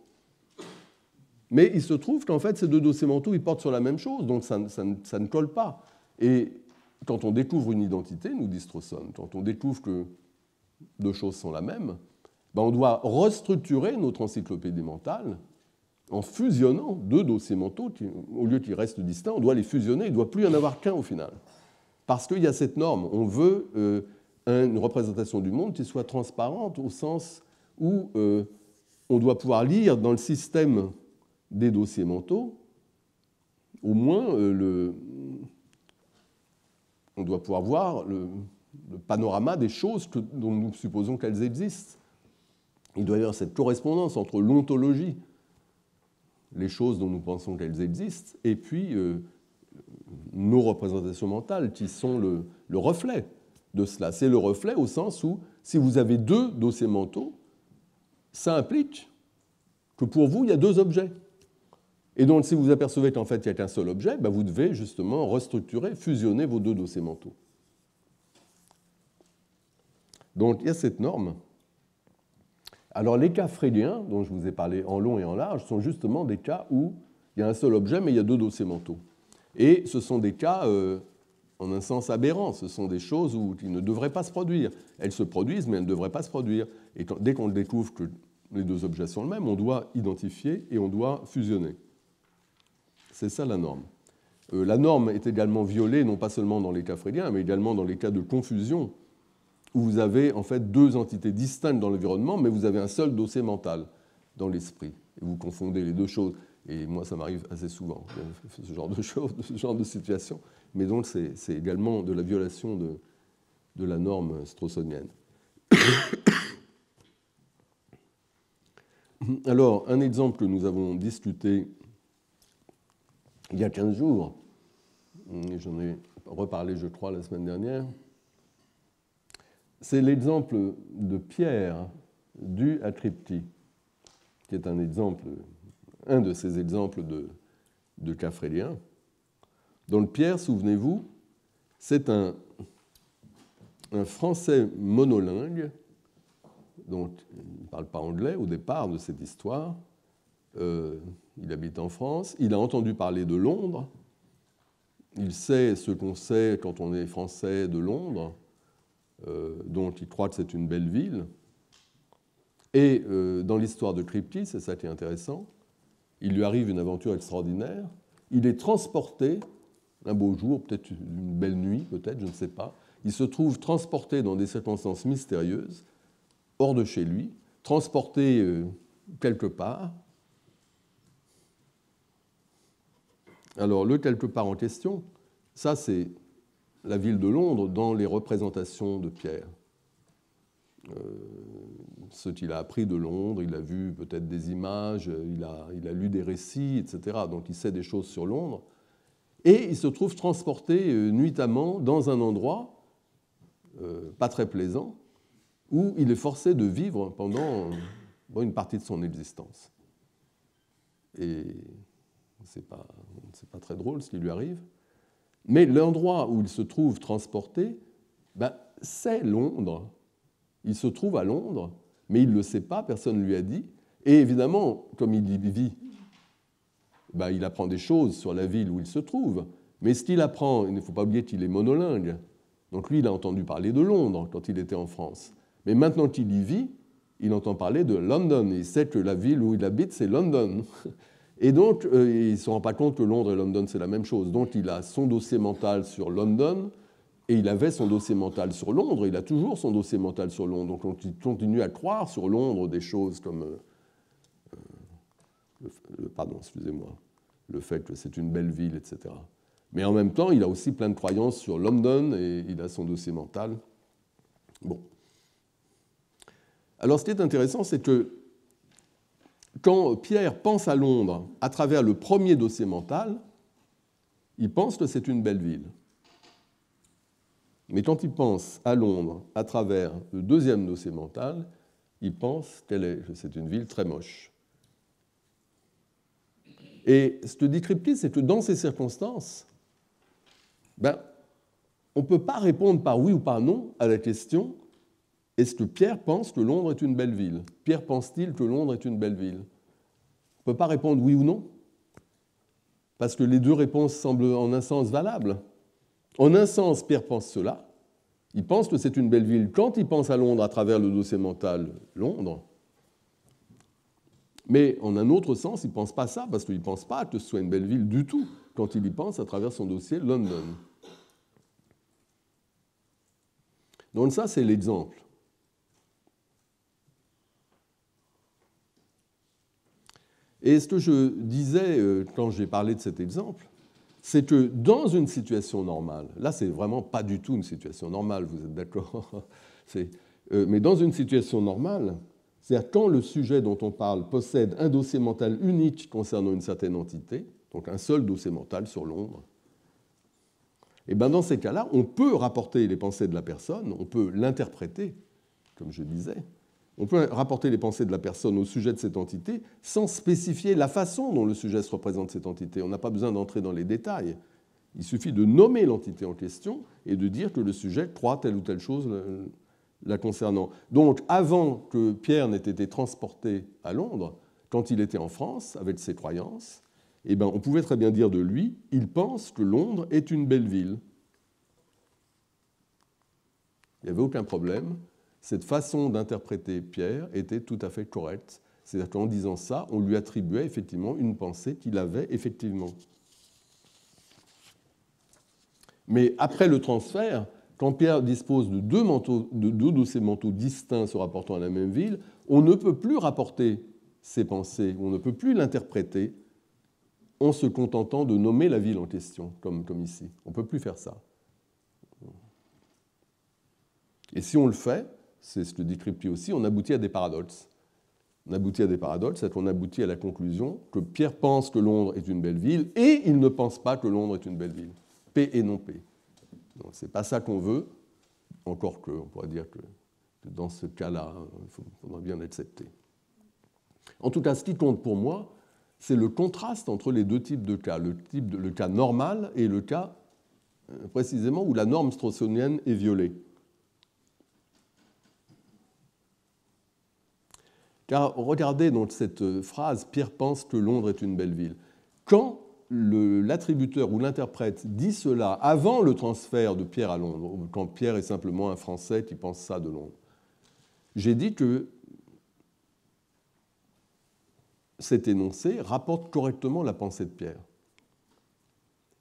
mais il se trouve qu'en fait, ces deux dossiers mentaux, ils portent sur la même chose, donc ça ne colle pas. Et quand on découvre une identité, nous dit Strawson, quand on découvre que deux choses sont la même, ben on doit restructurer notre encyclopédie mentale en fusionnant deux dossiers mentaux, au lieu qu'ils restent distincts, on doit les fusionner, il ne doit plus y en avoir qu'un au final. Parce qu'il y a cette norme, on veut une représentation du monde qui soit transparente au sens où on doit pouvoir lire dans le système des dossiers mentaux, au moins on doit pouvoir voir le panorama des choses dont nous supposons qu'elles existent. Il doit y avoir cette correspondance entre l'ontologie, les choses dont nous pensons qu'elles existent, et puis nos représentations mentales qui sont le reflet de cela. C'est le reflet au sens où, si vous avez deux dossiers mentaux, ça implique que pour vous, il y a deux objets. Et donc, si vous apercevez qu'en fait, il n'y a qu'un seul objet, ben vous devez justement restructurer, fusionner vos deux dossiers mentaux. Donc, il y a cette norme. Alors, les cas freudiens, dont je vous ai parlé en long et en large, sont justement des cas où il y a un seul objet, mais il y a deux dossiers mentaux. Et ce sont des cas en un sens aberrant. Ce sont des choses qui ne devraient pas se produire. Elles se produisent, mais elles ne devraient pas se produire. Et dès qu'on découvre que les deux objets sont les mêmes, on doit identifier et on doit fusionner. C'est ça la norme. La norme est également violée, non pas seulement dans les cas fréliens, mais également dans les cas de confusion, où vous avez en fait deux entités distinctes dans l'environnement, mais vous avez un seul dossier mental dans l'esprit. Et vous confondez les deux choses. Et moi, ça m'arrive assez souvent, ce genre de choses, ce genre de situation. Mais donc, c'est également de la violation de la norme straussonienne. Alors, un exemple que nous avons discuté il y a 15 jours, j'en ai reparlé, je crois, la semaine dernière, c'est l'exemple de Pierre dû à Tripti, qui est un de ces exemples de cas frélien. Donc Pierre, souvenez-vous, c'est un Français monolingue, donc il ne parle pas anglais au départ de cette histoire. Il habite en France, il a entendu parler de Londres, il sait ce qu'on sait quand on est français de Londres, donc il croit que c'est une belle ville. Et dans l'histoire de Tripti, c'est ça qui est intéressant, il lui arrive une aventure extraordinaire, il est transporté, un beau jour, peut-être une belle nuit, peut-être, je ne sais pas, il se trouve transporté dans des circonstances mystérieuses, hors de chez lui, transporté quelque part. Alors, le quelque part en question, ça c'est la ville de Londres dans les représentations de Pierre. Ce qu'il a appris de Londres, il a vu peut-être des images, il a lu des récits, etc. Donc il sait des choses sur Londres. Et il se trouve transporté nuitamment dans un endroit pas très plaisant, où il est forcé de vivre pendant une partie de son existence. Et c'est pas très drôle ce qui lui arrive. Mais l'endroit où il se trouve transporté, c'est Londres. Il se trouve à Londres, mais il ne le sait pas, personne ne lui a dit. Et évidemment, comme il y vit, il apprend des choses sur la ville où il se trouve. Mais ce qu'il apprend, il ne faut pas oublier qu'il est monolingue. Donc lui, il a entendu parler de Londres quand il était en France. Mais maintenant qu'il y vit, il entend parler de London. Il sait que la ville où il habite, c'est London. Et donc, il ne se rend pas compte que Londres et London, c'est la même chose. Donc, il a son dossier mental sur London, et il avait son dossier mental sur Londres. Il a toujours son dossier mental sur Londres. Donc, il continue à croire sur Londres des choses comme... le fait que c'est une belle ville, etc. Mais en même temps, il a aussi plein de croyances sur London, et il a son dossier mental. Bon. Alors, ce qui est intéressant, c'est que quand Pierre pense à Londres à travers le premier dossier mental, il pense que c'est une belle ville. Mais quand il pense à Londres à travers le deuxième dossier mental, il pense que c'est une ville très moche. Et ce que dit Tripti, c'est que dans ces circonstances, on ne peut pas répondre par oui ou par non à la question « Est-ce que Pierre pense que Londres est une belle ville ?» Pierre pense-t-il que Londres est une belle ville ? On ne peut pas répondre oui ou non, parce que les deux réponses semblent en un sens valables. En un sens, Pierre pense cela. Il pense que c'est une belle ville quand il pense à Londres à travers le dossier mental Londres. Mais en un autre sens, il ne pense pas ça, parce qu'il ne pense pas que ce soit une belle ville du tout quand il y pense à travers son dossier London. Donc ça, c'est l'exemple. Et ce que je disais quand j'ai parlé de cet exemple, c'est que dans une situation normale, là c'est vraiment pas du tout une situation normale, vous êtes d'accord ? Mais dans une situation normale, c'est-à-dire quand le sujet dont on parle possède un dossier mental unique concernant une certaine entité, donc un seul dossier mental sur Londres, et dans ces cas-là, on peut rapporter les pensées de la personne, on peut l'interpréter, comme je disais, on peut rapporter les pensées de la personne au sujet de cette entité sans spécifier la façon dont le sujet se représente cette entité. On n'a pas besoin d'entrer dans les détails. Il suffit de nommer l'entité en question et de dire que le sujet croit telle ou telle chose la concernant. Donc, avant que Pierre n'ait été transporté à Londres, quand il était en France, avec ses croyances, on pouvait très bien dire de lui, il pense que Londres est une belle ville. Il n'y avait aucun problème. Cette façon d'interpréter Pierre était tout à fait correcte. C'est-à-dire qu'en disant ça, on lui attribuait effectivement une pensée qu'il avait effectivement. Mais après le transfert, quand Pierre dispose de deux dossiers mentaux distincts se rapportant à la même ville, on ne peut plus rapporter ses pensées, on ne peut plus l'interpréter en se contentant de nommer la ville en question, comme ici. On ne peut plus faire ça. Et si on le fait, c'est ce que dit Kripke aussi, on aboutit à des paradoxes. On aboutit à des paradoxes, c'est qu'on aboutit à la conclusion que Pierre pense que Londres est une belle ville et il ne pense pas que Londres est une belle ville. P et non P. Donc ce n'est pas ça qu'on veut, encore que, on pourrait dire que dans ce cas-là, il faudra bien l'accepter. En tout cas, ce qui compte pour moi, c'est le contraste entre les deux types de cas, le cas normal et le cas précisément où la norme straussienne est violée. Car regardez donc cette phrase « Pierre pense que Londres est une belle ville ». Quand l'attributeur ou l'interprète dit cela avant le transfert de Pierre à Londres, quand Pierre est simplement un Français qui pense ça de Londres, j'ai dit que cet énoncé rapporte correctement la pensée de Pierre.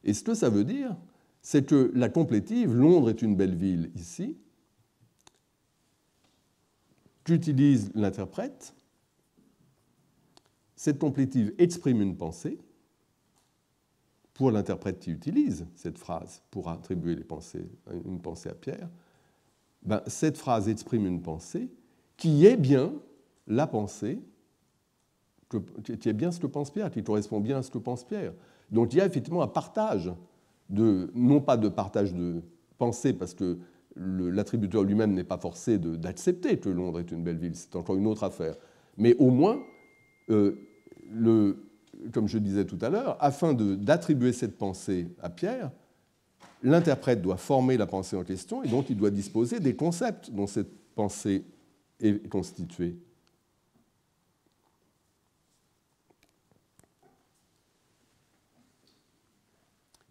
Et ce que ça veut dire, c'est que la complétive « Londres est une belle ville » ici, qu'utilise l'interprète, cette complétive exprime une pensée. Pour l'interprète qui utilise cette phrase pour attribuer une pensée à Pierre, cette phrase exprime une pensée qui est bien la pensée, qui est bien ce que pense Pierre, qui correspond bien à ce que pense Pierre. Donc il y a effectivement un partage, non pas de partage de pensée, parce que l'attributeur lui-même n'est pas forcé d'accepter que Londres est une belle ville, c'est encore une autre affaire, mais au moins, comme je disais tout à l'heure, afin d'attribuer cette pensée à Pierre, l'interprète doit former la pensée en question et donc il doit disposer des concepts dont cette pensée est constituée.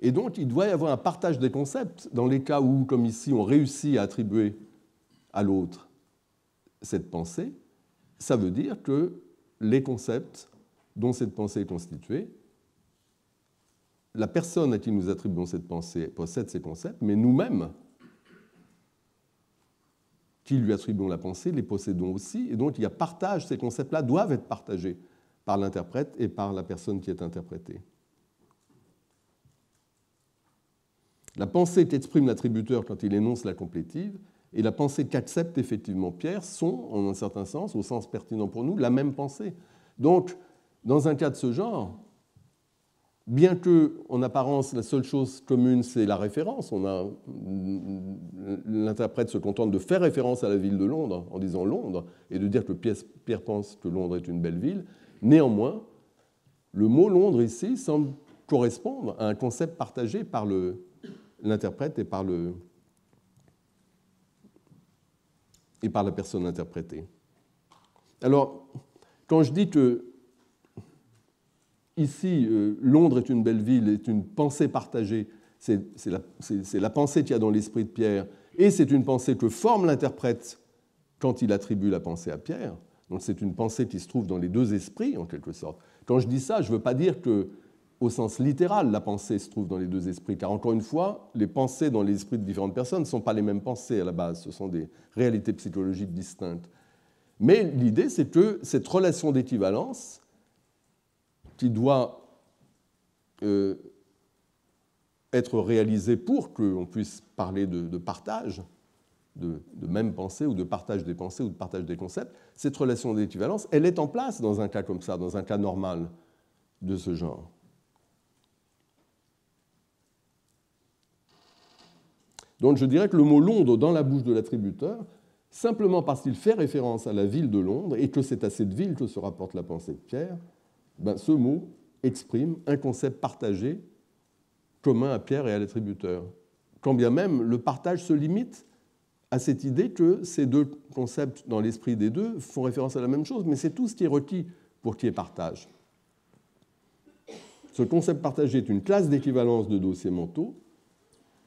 Et donc il doit y avoir un partage des concepts dans les cas où, comme ici, on réussit à attribuer à l'autre cette pensée. Ça veut dire que les concepts dont cette pensée est constituée, la personne à qui nous attribuons cette pensée possède ces concepts, mais nous-mêmes, qui lui attribuons la pensée, les possédons aussi, et donc il y a partage, ces concepts-là doivent être partagés par l'interprète et par la personne qui est interprétée. La pensée qu'exprime l'attributeur quand il énonce la complétive et la pensée qu'accepte effectivement Pierre sont, en un certain sens, au sens pertinent pour nous, la même pensée. Donc, dans un cas de ce genre, bien que, en apparence, la seule chose commune, c'est la référence, l'interprète se contente de faire référence à la ville de Londres en disant Londres et de dire que Pierre pense que Londres est une belle ville. Néanmoins, le mot Londres ici semble correspondre à un concept partagé par l'interprète et par la personne interprétée. Alors, quand je dis que ici, Londres est une belle ville, est une pensée partagée, c'est la pensée qu'il y a dans l'esprit de Pierre, et c'est une pensée que forme l'interprète quand il attribue la pensée à Pierre. Donc c'est une pensée qui se trouve dans les deux esprits, en quelque sorte. Quand je dis ça, je ne veux pas dire que, au sens littéral, la pensée se trouve dans les deux esprits, car encore une fois, les pensées dans les esprits de différentes personnes ne sont pas les mêmes pensées à la base, ce sont des réalités psychologiques distinctes. Mais l'idée, c'est que cette relation d'équivalence, qui doit être réalisée pour qu'on puisse parler de partage, de même pensée ou de partage des pensées ou de partage des concepts, cette relation d'équivalence, elle est en place dans un cas comme ça, dans un cas normal de ce genre. Donc je dirais que le mot Londres dans la bouche de l'attributeur, simplement parce qu'il fait référence à la ville de Londres et que c'est à cette ville que se rapporte la pensée de Pierre, ce mot exprime un concept partagé commun à Pierre et à l'attributeur. Quand bien même le partage se limite à cette idée que ces deux concepts dans l'esprit des deux font référence à la même chose, mais c'est tout ce qui est requis pour qu'il y ait partage. Ce concept partagé est une classe d'équivalence de dossiers mentaux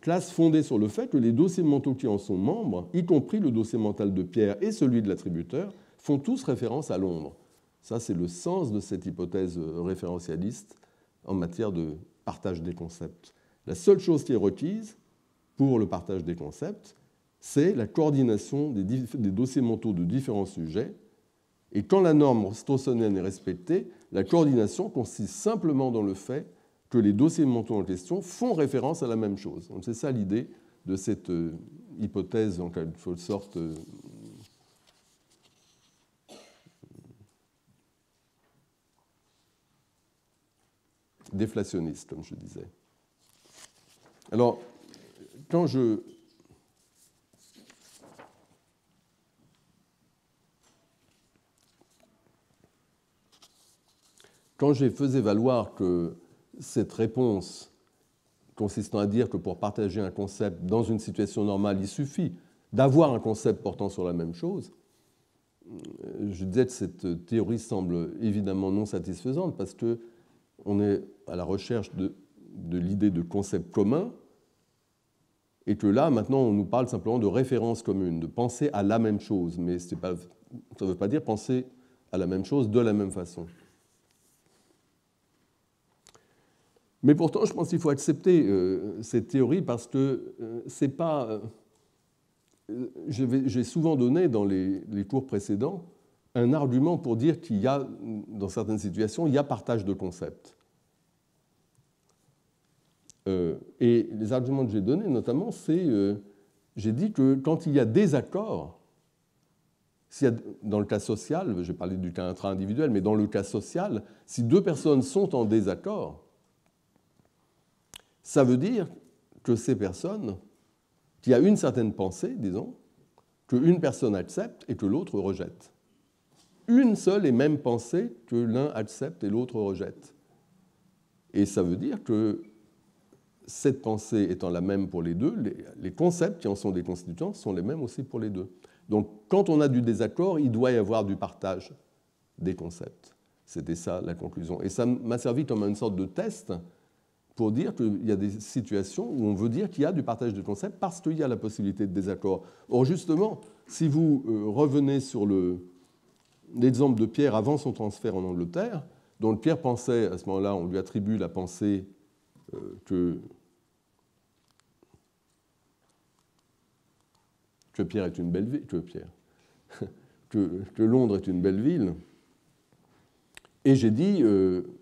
classe fondée sur le fait que les dossiers mentaux qui en sont membres, y compris le dossier mental de Pierre et celui de l'attributeur, font tous référence à Londres. Ça, c'est le sens de cette hypothèse référentialiste en matière de partage des concepts. La seule chose qui est requise pour le partage des concepts, c'est la coordination des dossiers mentaux de différents sujets. Et quand la norme straussonienne est respectée, la coordination consiste simplement dans le fait que les dossiers mentaux en question font référence à la même chose. Donc c'est ça l'idée de cette hypothèse, en quelque sorte, déflationniste, comme je disais. Alors, quand je faisais valoir que cette réponse consistant à dire que pour partager un concept dans une situation normale, il suffit d'avoir un concept portant sur la même chose, je disais que cette théorie semble évidemment non satisfaisante parce qu'on est à la recherche de l'idée de concept commun et que là, maintenant, on nous parle simplement de référence commune, de penser à la même chose, mais ça ne veut pas dire penser à la même chose de la même façon. Mais pourtant, je pense qu'il faut accepter cette théorie parce que c'est pas. J'ai souvent donné dans les cours précédents un argument pour dire qu'il y a, dans certaines situations, il y a partage de concepts. Et les arguments que j'ai donnés, notamment, c'est j'ai dit que quand il y a désaccord, dans le cas social, j'ai parlé du cas intra-individuel, mais dans le cas social, si deux personnes sont en désaccord, ça veut dire que ces personnes, qu'il y a une certaine pensée, disons, qu'une personne accepte et que l'autre rejette. Une seule et même pensée que l'un accepte et l'autre rejette. Et ça veut dire que cette pensée étant la même pour les deux, les concepts qui en sont des constituants sont les mêmes aussi pour les deux. Donc quand on a du désaccord, il doit y avoir du partage des concepts. C'était ça la conclusion. Et ça m'a servi comme une sorte de test pour dire qu'il y a des situations où on veut dire qu'il y a du partage de concepts parce qu'il y a la possibilité de désaccord. Or, justement, si vous revenez sur l'exemple de Pierre avant son transfert en Angleterre, dont Pierre pensait, à ce moment-là, on lui attribue la pensée que Pierre est une belle ville, que Londres est une belle ville. Et j'ai dit,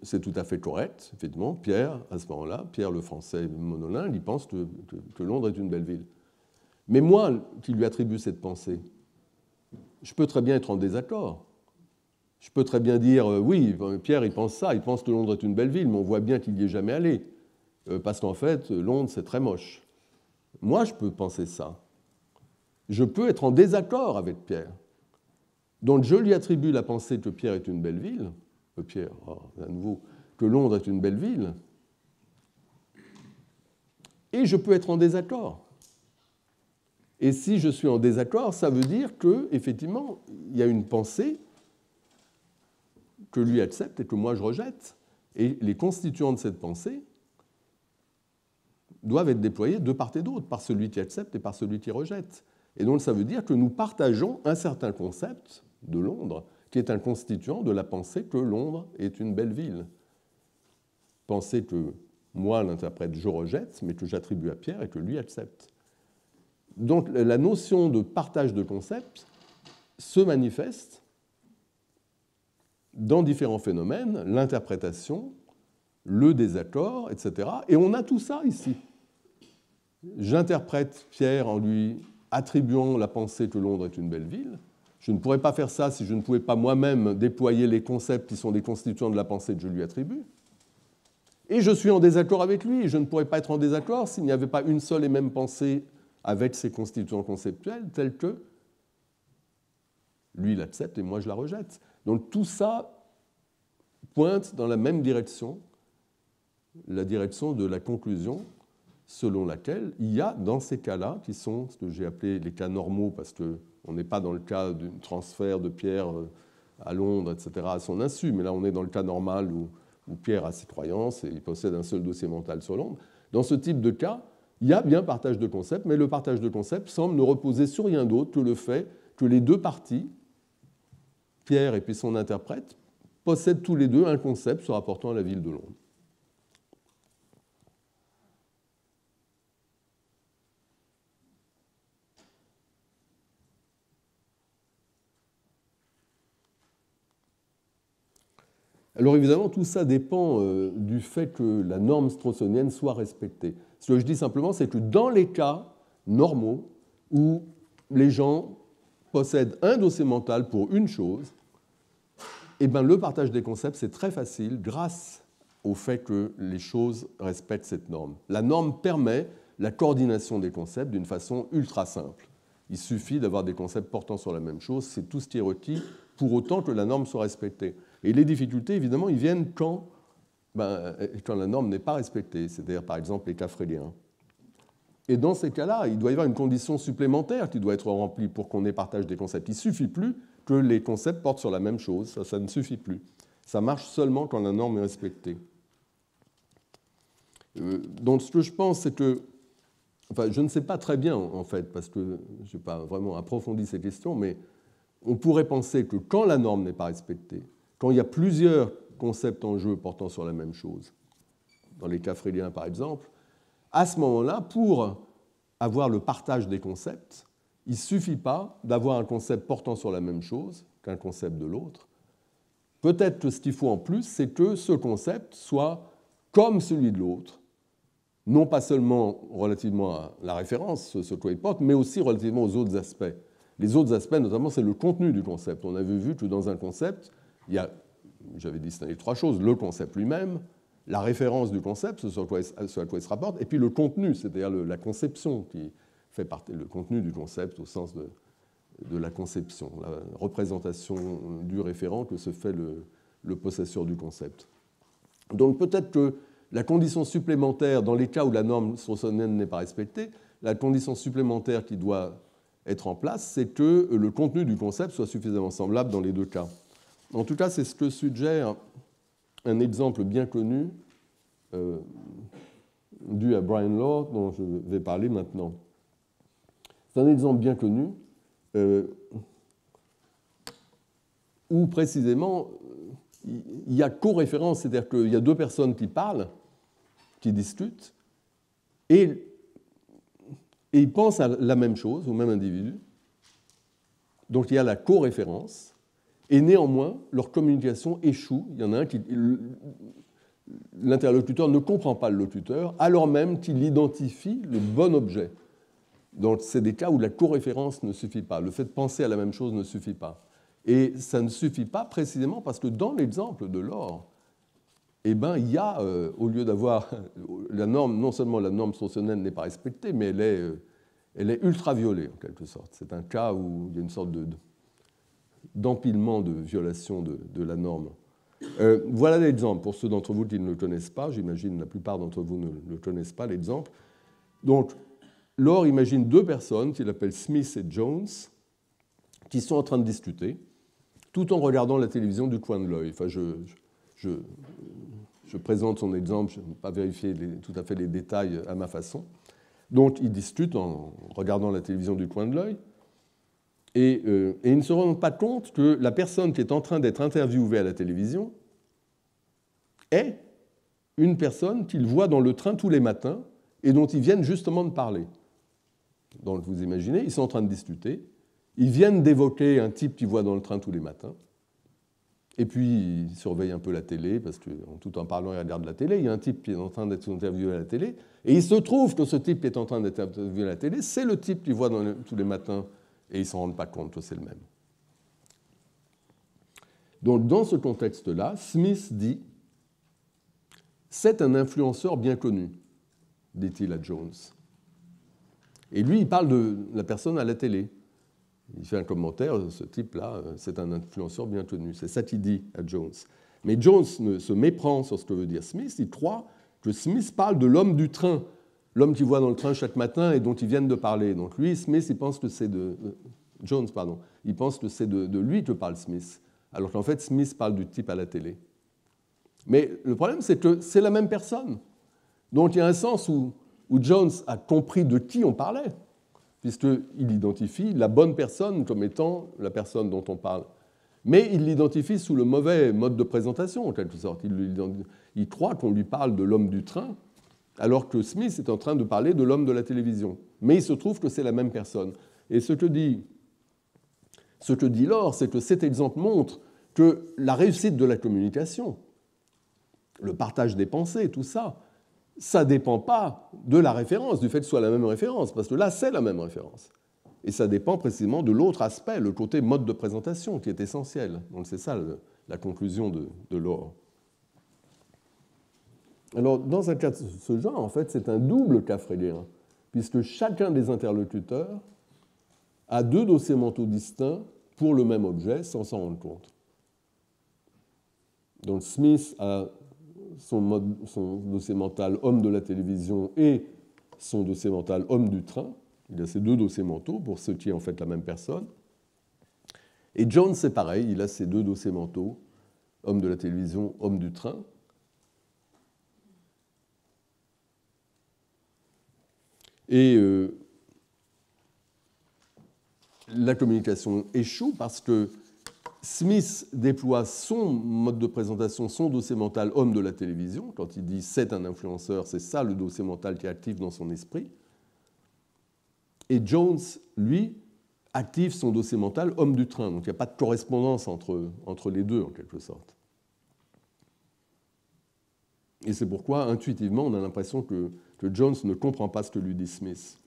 c'est tout à fait correct, effectivement, Pierre, à ce moment-là, Pierre le français monolingue, il pense que Londres est une belle ville. Mais moi, qui lui attribue cette pensée, je peux très bien être en désaccord. Je peux très bien dire, oui, Pierre, il pense ça, il pense que Londres est une belle ville, mais on voit bien qu'il n'y est jamais allé, parce qu'en fait, Londres, c'est très moche. Moi, je peux penser ça. Je peux être en désaccord avec Pierre. Donc, je lui attribue la pensée que Pierre est une belle ville, Pierre, à nouveau, que Londres est une belle ville, et je peux être en désaccord. Et si je suis en désaccord, ça veut dire qu'effectivement, il y a une pensée que lui accepte et que moi je rejette. Et les constituants de cette pensée doivent être déployés de part et d'autre, par celui qui accepte et par celui qui rejette. Et donc ça veut dire que nous partageons un certain concept de Londres qui est un constituant de la pensée que Londres est une belle ville. Pensée que moi, l'interprète, je rejette, mais que j'attribue à Pierre et que lui accepte. Donc la notion de partage de concepts se manifeste dans différents phénomènes, l'interprétation, le désaccord, etc. Et on a tout ça ici. J'interprète Pierre en lui attribuant la pensée que Londres est une belle ville. Je ne pourrais pas faire ça si je ne pouvais pas moi-même déployer les concepts qui sont des constituants de la pensée que je lui attribue. Et je suis en désaccord avec lui. Je ne pourrais pas être en désaccord s'il n'y avait pas une seule et même pensée avec ses constituants conceptuels, tels que lui l'accepte et moi je la rejette. Donc tout ça pointe dans la même direction, la direction de la conclusion selon laquelle il y a dans ces cas-là, qui sont ce que j'ai appelé les cas normaux, parce qu'on n'est pas dans le cas d'un transfert de Pierre à Londres, etc., à son insu, mais là on est dans le cas normal où Pierre a ses croyances et il possède un seul dossier mental sur Londres. Dans ce type de cas, il y a bien partage de concepts, mais le partage de concepts semble ne reposer sur rien d'autre que le fait que les deux parties, Pierre et puis son interprète, possèdent tous les deux un concept se rapportant à la ville de Londres. Alors évidemment, tout ça dépend du fait que la norme straussonienne soit respectée. Ce que je dis simplement, c'est que dans les cas normaux où les gens possèdent un dossier mental pour une chose, eh bien, le partage des concepts, c'est très facile grâce au fait que les choses respectent cette norme. La norme permet la coordination des concepts d'une façon ultra simple. Il suffit d'avoir des concepts portant sur la même chose, c'est tout ce qui est requis, pour autant que la norme soit respectée. Et les difficultés, évidemment, ils viennent quand la norme n'est pas respectée, c'est-à-dire, par exemple, les cas fréliens. Et dans ces cas-là, il doit y avoir une condition supplémentaire qui doit être remplie pour qu'on ait partage des concepts. Il ne suffit plus que les concepts portent sur la même chose, ça ne suffit plus. Ça marche seulement quand la norme est respectée. Donc ce que je pense, c'est que, enfin je ne sais pas très bien en fait, parce que je n'ai pas vraiment approfondi ces questions, mais on pourrait penser que quand la norme n'est pas respectée, quand il y a plusieurs concepts en jeu portant sur la même chose, dans les cas fréliens par exemple, à ce moment-là, pour avoir le partage des concepts, il ne suffit pas d'avoir un concept portant sur la même chose qu'un concept de l'autre. Peut-être que ce qu'il faut en plus, c'est que ce concept soit comme celui de l'autre, non pas seulement relativement à la référence, ce qu'il porte, mais aussi relativement aux autres aspects. Les autres aspects, notamment, c'est le contenu du concept. On avait vu que dans un concept, il y a, j'avais distingué trois choses, le concept lui-même, la référence du concept, ce à quoi il se rapporte, et puis le contenu, c'est-à-dire la conception qui fait partie, le contenu du concept au sens de la conception, la représentation du référent que se fait le possesseur du concept. Donc peut-être que la condition supplémentaire, dans les cas où la norme straussonienne n'est pas respectée, la condition supplémentaire qui doit être en place, c'est que le contenu du concept soit suffisamment semblable dans les deux cas. En tout cas, c'est ce que suggère un exemple bien connu dû à Brian Lohr, dont je vais parler maintenant. C'est un exemple bien connu où précisément il y a co-référence, c'est-à-dire qu'il y a deux personnes qui parlent, qui discutent, et ils pensent à la même chose, au même individu. Donc il y a la co-référence, et néanmoins, leur communication échoue. Il y en a un qui... L'interlocuteur ne comprend pas le locuteur, alors même qu'il identifie le bon objet. Donc c'est des cas où la co-référence ne suffit pas. Le fait de penser à la même chose ne suffit pas. Et ça ne suffit pas précisément parce que dans l'exemple de Lohr, eh ben, il y a, au lieu d'avoir la norme, non seulement la norme straussonienne n'est pas respectée, mais elle est ultra-violée en quelque sorte. C'est un cas où il y a une sorte d'empilement de violation de la norme. Voilà l'exemple. Pour ceux d'entre vous qui ne le connaissent pas, j'imagine la plupart d'entre vous ne le connaissent pas, l'exemple. Donc, Lohr imagine deux personnes qu'il appelle Smith et Jones qui sont en train de discuter tout en regardant la télévision du coin de l'œil. Enfin, je présente son exemple, je n'ai pas vérifié tout à fait les détails à ma façon. Donc, ils discutent en regardant la télévision du coin de l'œil et ils ne se rendent pas compte que la personne qui est en train d'être interviewée à la télévision est une personne qu'ils voient dans le train tous les matins et dont ils viennent justement de parler. Donc, vous imaginez, ils sont en train de discuter. Ils viennent d'évoquer un type qu'ils voient dans le train tous les matins. Et puis, ils surveillent un peu la télé, parce que tout en parlant, ils regardent la télé. Il y a un type qui est en train d'être interviewé à la télé. Et il se trouve que ce type qui est en train d'être interviewé à la télé, c'est le type qu'ils voient tous les matins. Et ils ne s'en rendent pas compte que c'est le même. Donc, dans ce contexte-là, Smith dit « C'est un influenceur bien connu », dit-il à Jones. Et lui, il parle de la personne à la télé. Il fait un commentaire, ce type-là, c'est un influenceur bien connu. C'est ça qu'il dit à Jones. Mais Jones se méprend sur ce que veut dire Smith. Il croit que Smith parle de l'homme du train, l'homme qu'il voit dans le train chaque matin et dont ils viennent de parler. Donc lui, Smith, il pense que c'est de... Jones, pardon. Il pense que c'est de lui que parle Smith. Alors qu'en fait, Smith parle du type à la télé. Mais le problème, c'est que c'est la même personne. Donc il y a un sens où où Jones a compris de qui on parlait, puisqu'il identifie la bonne personne comme étant la personne dont on parle. Mais il l'identifie sous le mauvais mode de présentation, en quelque sorte. Il croit qu'on lui parle de l'homme du train, alors que Smith est en train de parler de l'homme de la télévision. Mais il se trouve que c'est la même personne. Et ce que dit Lore, c'est que cet exemple montre que la réussite de la communication, le partage des pensées, tout ça, ça ne dépend pas de la référence, du fait que ce soit la même référence, parce que là, c'est la même référence. Et ça dépend précisément de l'autre aspect, le côté mode de présentation, qui est essentiel. Donc c'est ça la conclusion de Lore. Alors, dans un cas de ce genre, en fait, c'est un double cas freudien, puisque chacun des interlocuteurs a deux dossiers mentaux distincts pour le même objet, sans s'en rendre compte. Donc Smith a son dossier mental homme de la télévision et son dossier mental homme du train. Il a ces deux dossiers mentaux pour ce qui est en fait la même personne. Et Jones, c'est pareil, il a ses deux dossiers mentaux, homme de la télévision, homme du train. Et la communication échoue parce que Smith déploie son mode de présentation, son dossier mental homme de la télévision. Quand il dit c'est un influenceur, c'est ça le dossier mental qui est actif dans son esprit. Et Jones, lui, active son dossier mental homme du train. Donc il n'y a pas de correspondance entre les deux, en quelque sorte. Et c'est pourquoi, intuitivement, on a l'impression que Jones ne comprend pas ce que lui dit Smith.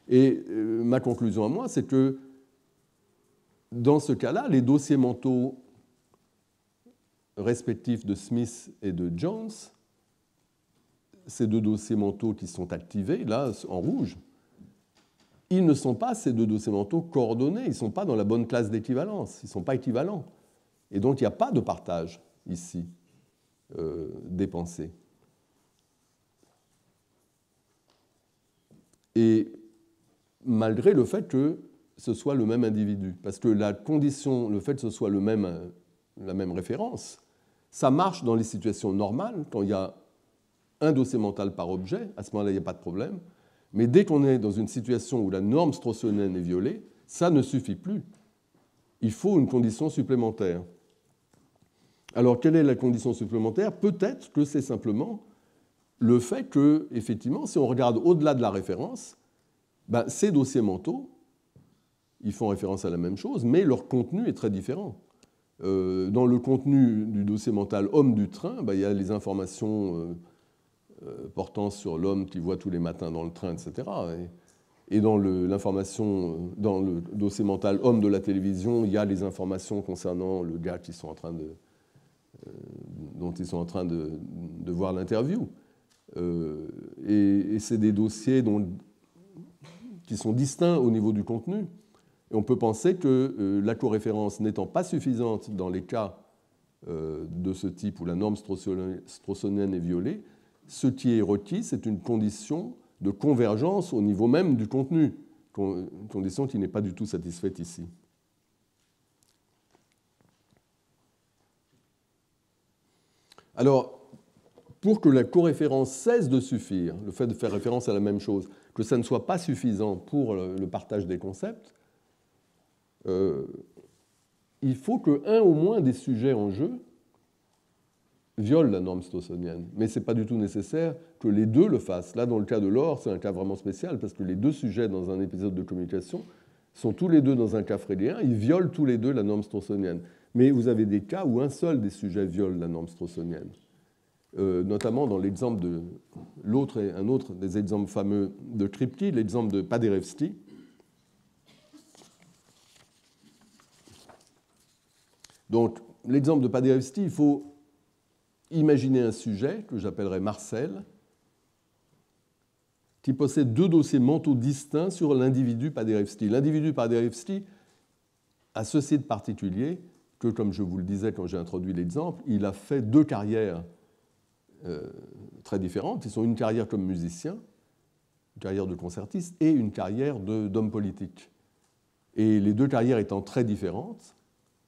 Et ma conclusion à moi, c'est que dans ce cas-là, les dossiers mentaux respectifs de Smith et de Jones, ces deux dossiers mentaux qui sont activés, là, en rouge, ils ne sont pas, ces deux dossiers mentaux, coordonnés, ils ne sont pas dans la bonne classe d'équivalence, ils ne sont pas équivalents. Et donc, il n'y a pas de partage, ici, des pensées. Et malgré le fait que ce soit le même individu, parce que la condition, le fait que ce soit la même référence, ça marche dans les situations normales, quand il y a un dossier mental par objet, à ce moment-là, il n'y a pas de problème. Mais dès qu'on est dans une situation où la norme straussienne est violée, ça ne suffit plus. Il faut une condition supplémentaire. Alors, quelle est la condition supplémentaire? Peut-être que c'est simplement le fait que, effectivement, si on regarde au-delà de la référence, ces dossiers mentaux, ils font référence à la même chose, mais leur contenu est très différent. Dans le contenu du dossier mental homme du train, il y a les informations portant sur l'homme qui voit tous les matins dans le train, etc. Et dans l'information, dans le dossier mental homme de la télévision, il y a les informations concernant le gars dont ils sont en train de voir l'interview. Et c'est des dossiers qui sont distincts au niveau du contenu. Et on peut penser que la coréférence n'étant pas suffisante dans les cas de ce type où la norme straussonienne est violée, ce qui est requis, c'est une condition de convergence au niveau même du contenu, condition qui n'est pas du tout satisfaite ici. Alors, pour que la coréférence cesse de suffire, le fait de faire référence à la même chose, que ça ne soit pas suffisant pour le partage des concepts, il faut qu'un au moins des sujets en jeu viole la norme straussonienne. Mais ce n'est pas du tout nécessaire que les deux le fassent. Là, dans le cas de Lore, c'est un cas vraiment spécial, parce que les deux sujets dans un épisode de communication sont tous les deux dans un cas freudien, ils violent tous les deux la norme straussonienne. Mais vous avez des cas où un seul des sujets viole la norme straussonienne. Notamment dans l'exemple de un autre des exemples fameux de Kripke, l'exemple de Paderewski. Donc, l'exemple de Paderewski, il faut imaginer un sujet que j'appellerais Marcel, qui possède deux dossiers mentaux distincts sur l'individu Paderewski. L'individu Paderewski a ceci de particulier que, comme je vous le disais quand j'ai introduit l'exemple, il a fait deux carrières très différentes. Ils sont une carrière comme musicien, une carrière de concertiste, et une carrière d'homme politique. Et les deux carrières étant très différentes,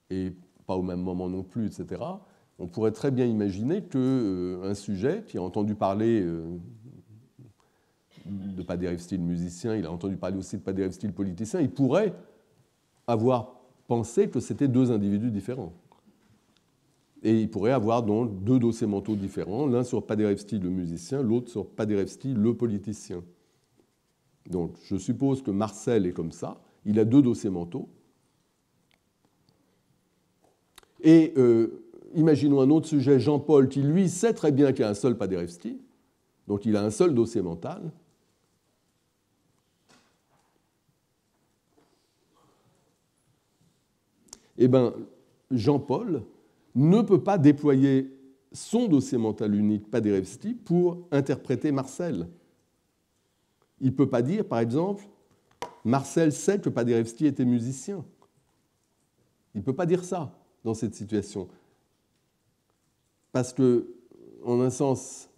et pas au même moment non plus, etc., on pourrait très bien imaginer qu'un sujet qui a entendu parler de Paderewski le musicien, il a entendu parler aussi de Paderewski le politicien, il pourrait avoir pensé que c'était deux individus différents. Et il pourrait avoir donc deux dossiers mentaux différents, l'un sur Paderewski le musicien, l'autre sur Paderewski le politicien. Donc je suppose que Marcel est comme ça, il a deux dossiers mentaux. Et imaginons un autre sujet, Jean-Paul, qui lui sait très bien qu'il y a un seul Paderewski, donc il a un seul dossier mental. Eh bien, Jean-Paul ne peut pas déployer son dossier mental unique Paderewski pour interpréter Marcel. Il ne peut pas dire, par exemple, Marcel sait que Paderewski était musicien. Il ne peut pas dire ça dans cette situation. Parce que, en un sens,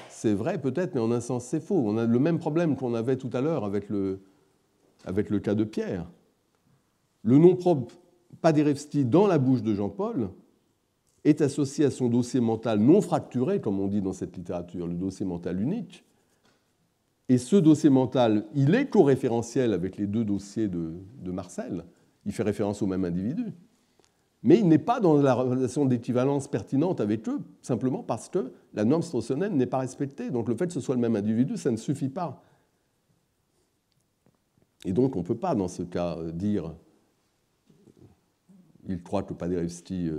c'est vrai peut-être, mais en un sens, c'est faux. On a le même problème qu'on avait tout à l'heure avec le cas de Pierre. Le nom propre Paderewski dans la bouche de Jean-Paul est associé à son dossier mental non fracturé, comme on dit dans cette littérature, le dossier mental unique. Et ce dossier mental, il est coréférentiel avec les deux dossiers de Marcel. Il fait référence au même individu. Mais il n'est pas dans la relation d'équivalence pertinente avec eux, simplement parce que la norme straussienne n'est pas respectée. Donc le fait que ce soit le même individu, ça ne suffit pas. Et donc on ne peut pas, dans ce cas, dire il croit que Paderewski,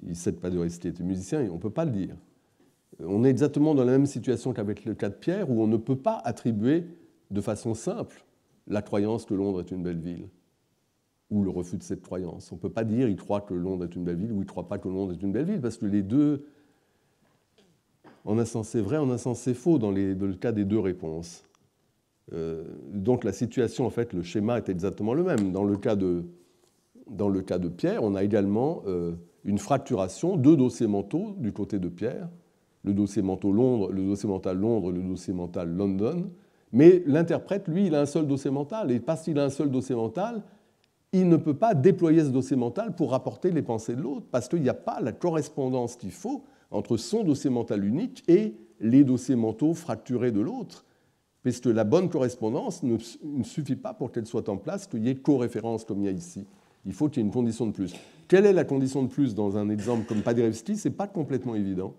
il sait que Paderewski était musicien, et on ne peut pas le dire. On est exactement dans la même situation qu'avec le cas de Pierre, où on ne peut pas attribuer de façon simple la croyance que Londres est une belle ville, ou le refus de cette croyance. On ne peut pas dire il croit que Londres est une belle ville ou il ne croit pas que Londres est une belle ville, parce que les deux, en un sens c'est vrai, en un sens c'est faux dans le cas des deux réponses. Donc la situation, en fait, le schéma est exactement le même. Dans le cas de Pierre, on a également une fracturation, deux dossiers mentaux du côté de Pierre, le dossier mental Londres, le dossier mental London, mais l'interprète, lui, il a un seul dossier mental, et parce qu'il a un seul dossier mental, il ne peut pas déployer ce dossier mental pour rapporter les pensées de l'autre, parce qu'il n'y a pas la correspondance qu'il faut entre son dossier mental unique et les dossiers mentaux fracturés de l'autre, puisque la bonne correspondance ne suffit pas pour qu'elle soit en place, qu'il y ait coréférence comme il y a ici. Il faut qu'il y ait une condition de plus. Quelle est la condition de plus dans un exemple comme Paderewski ? Ce n'est pas complètement évident,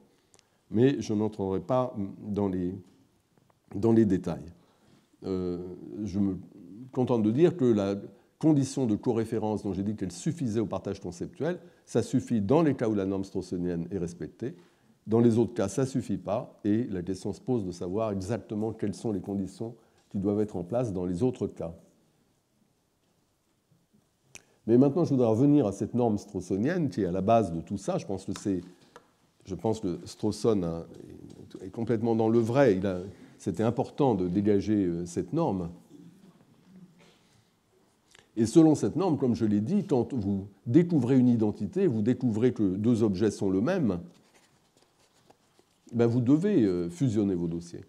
mais je n'entrerai pas dans les détails. Je me contente de dire que la condition de coréférence dont j'ai dit qu'elle suffisait au partage conceptuel, ça suffit dans les cas où la norme straussienne est respectée. Dans les autres cas, ça ne suffit pas, et la question se pose de savoir exactement quelles sont les conditions qui doivent être en place dans les autres cas. Mais maintenant, je voudrais revenir à cette norme straussonienne qui est à la base de tout ça. Je pense que Strawson est complètement dans le vrai. C'était important de dégager cette norme. Et selon cette norme, comme je l'ai dit, quand vous découvrez une identité, vous découvrez que deux objets sont le même, ben vous devez fusionner vos dossiers.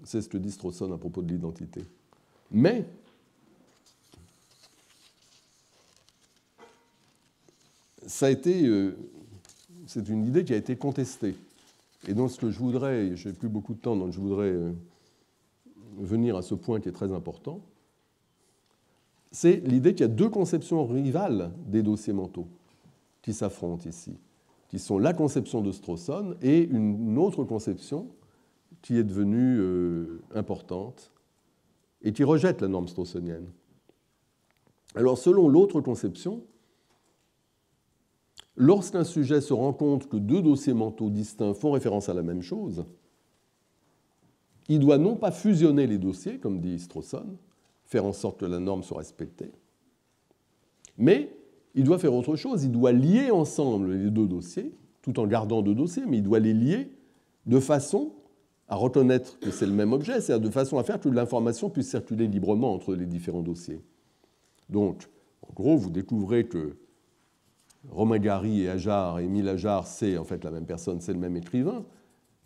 C'est ce que dit Strawson à propos de l'identité. Mais c'est une idée qui a été contestée. Et donc ce que je voudrais, je n'ai plus beaucoup de temps, donc je voudrais venir à ce point qui est très important, c'est l'idée qu'il y a deux conceptions rivales des dossiers mentaux qui s'affrontent ici, qui sont la conception de Strawson et une autre conception qui est devenue importante et qui rejette la norme strawsonienne. Alors, selon l'autre conception, lorsqu'un sujet se rend compte que deux dossiers mentaux distincts font référence à la même chose, il doit non pas fusionner les dossiers, comme dit Strawson, faire en sorte que la norme soit respectée, mais il doit faire autre chose, il doit lier ensemble les deux dossiers, tout en gardant deux dossiers, mais il doit les lier de façon à reconnaître que c'est le même objet, c'est-à-dire de façon à faire que l'information puisse circuler librement entre les différents dossiers. Donc, en gros, vous découvrez que Romain Gary et Ajar, et Émile Ajar, c'est en fait la même personne, c'est le même écrivain,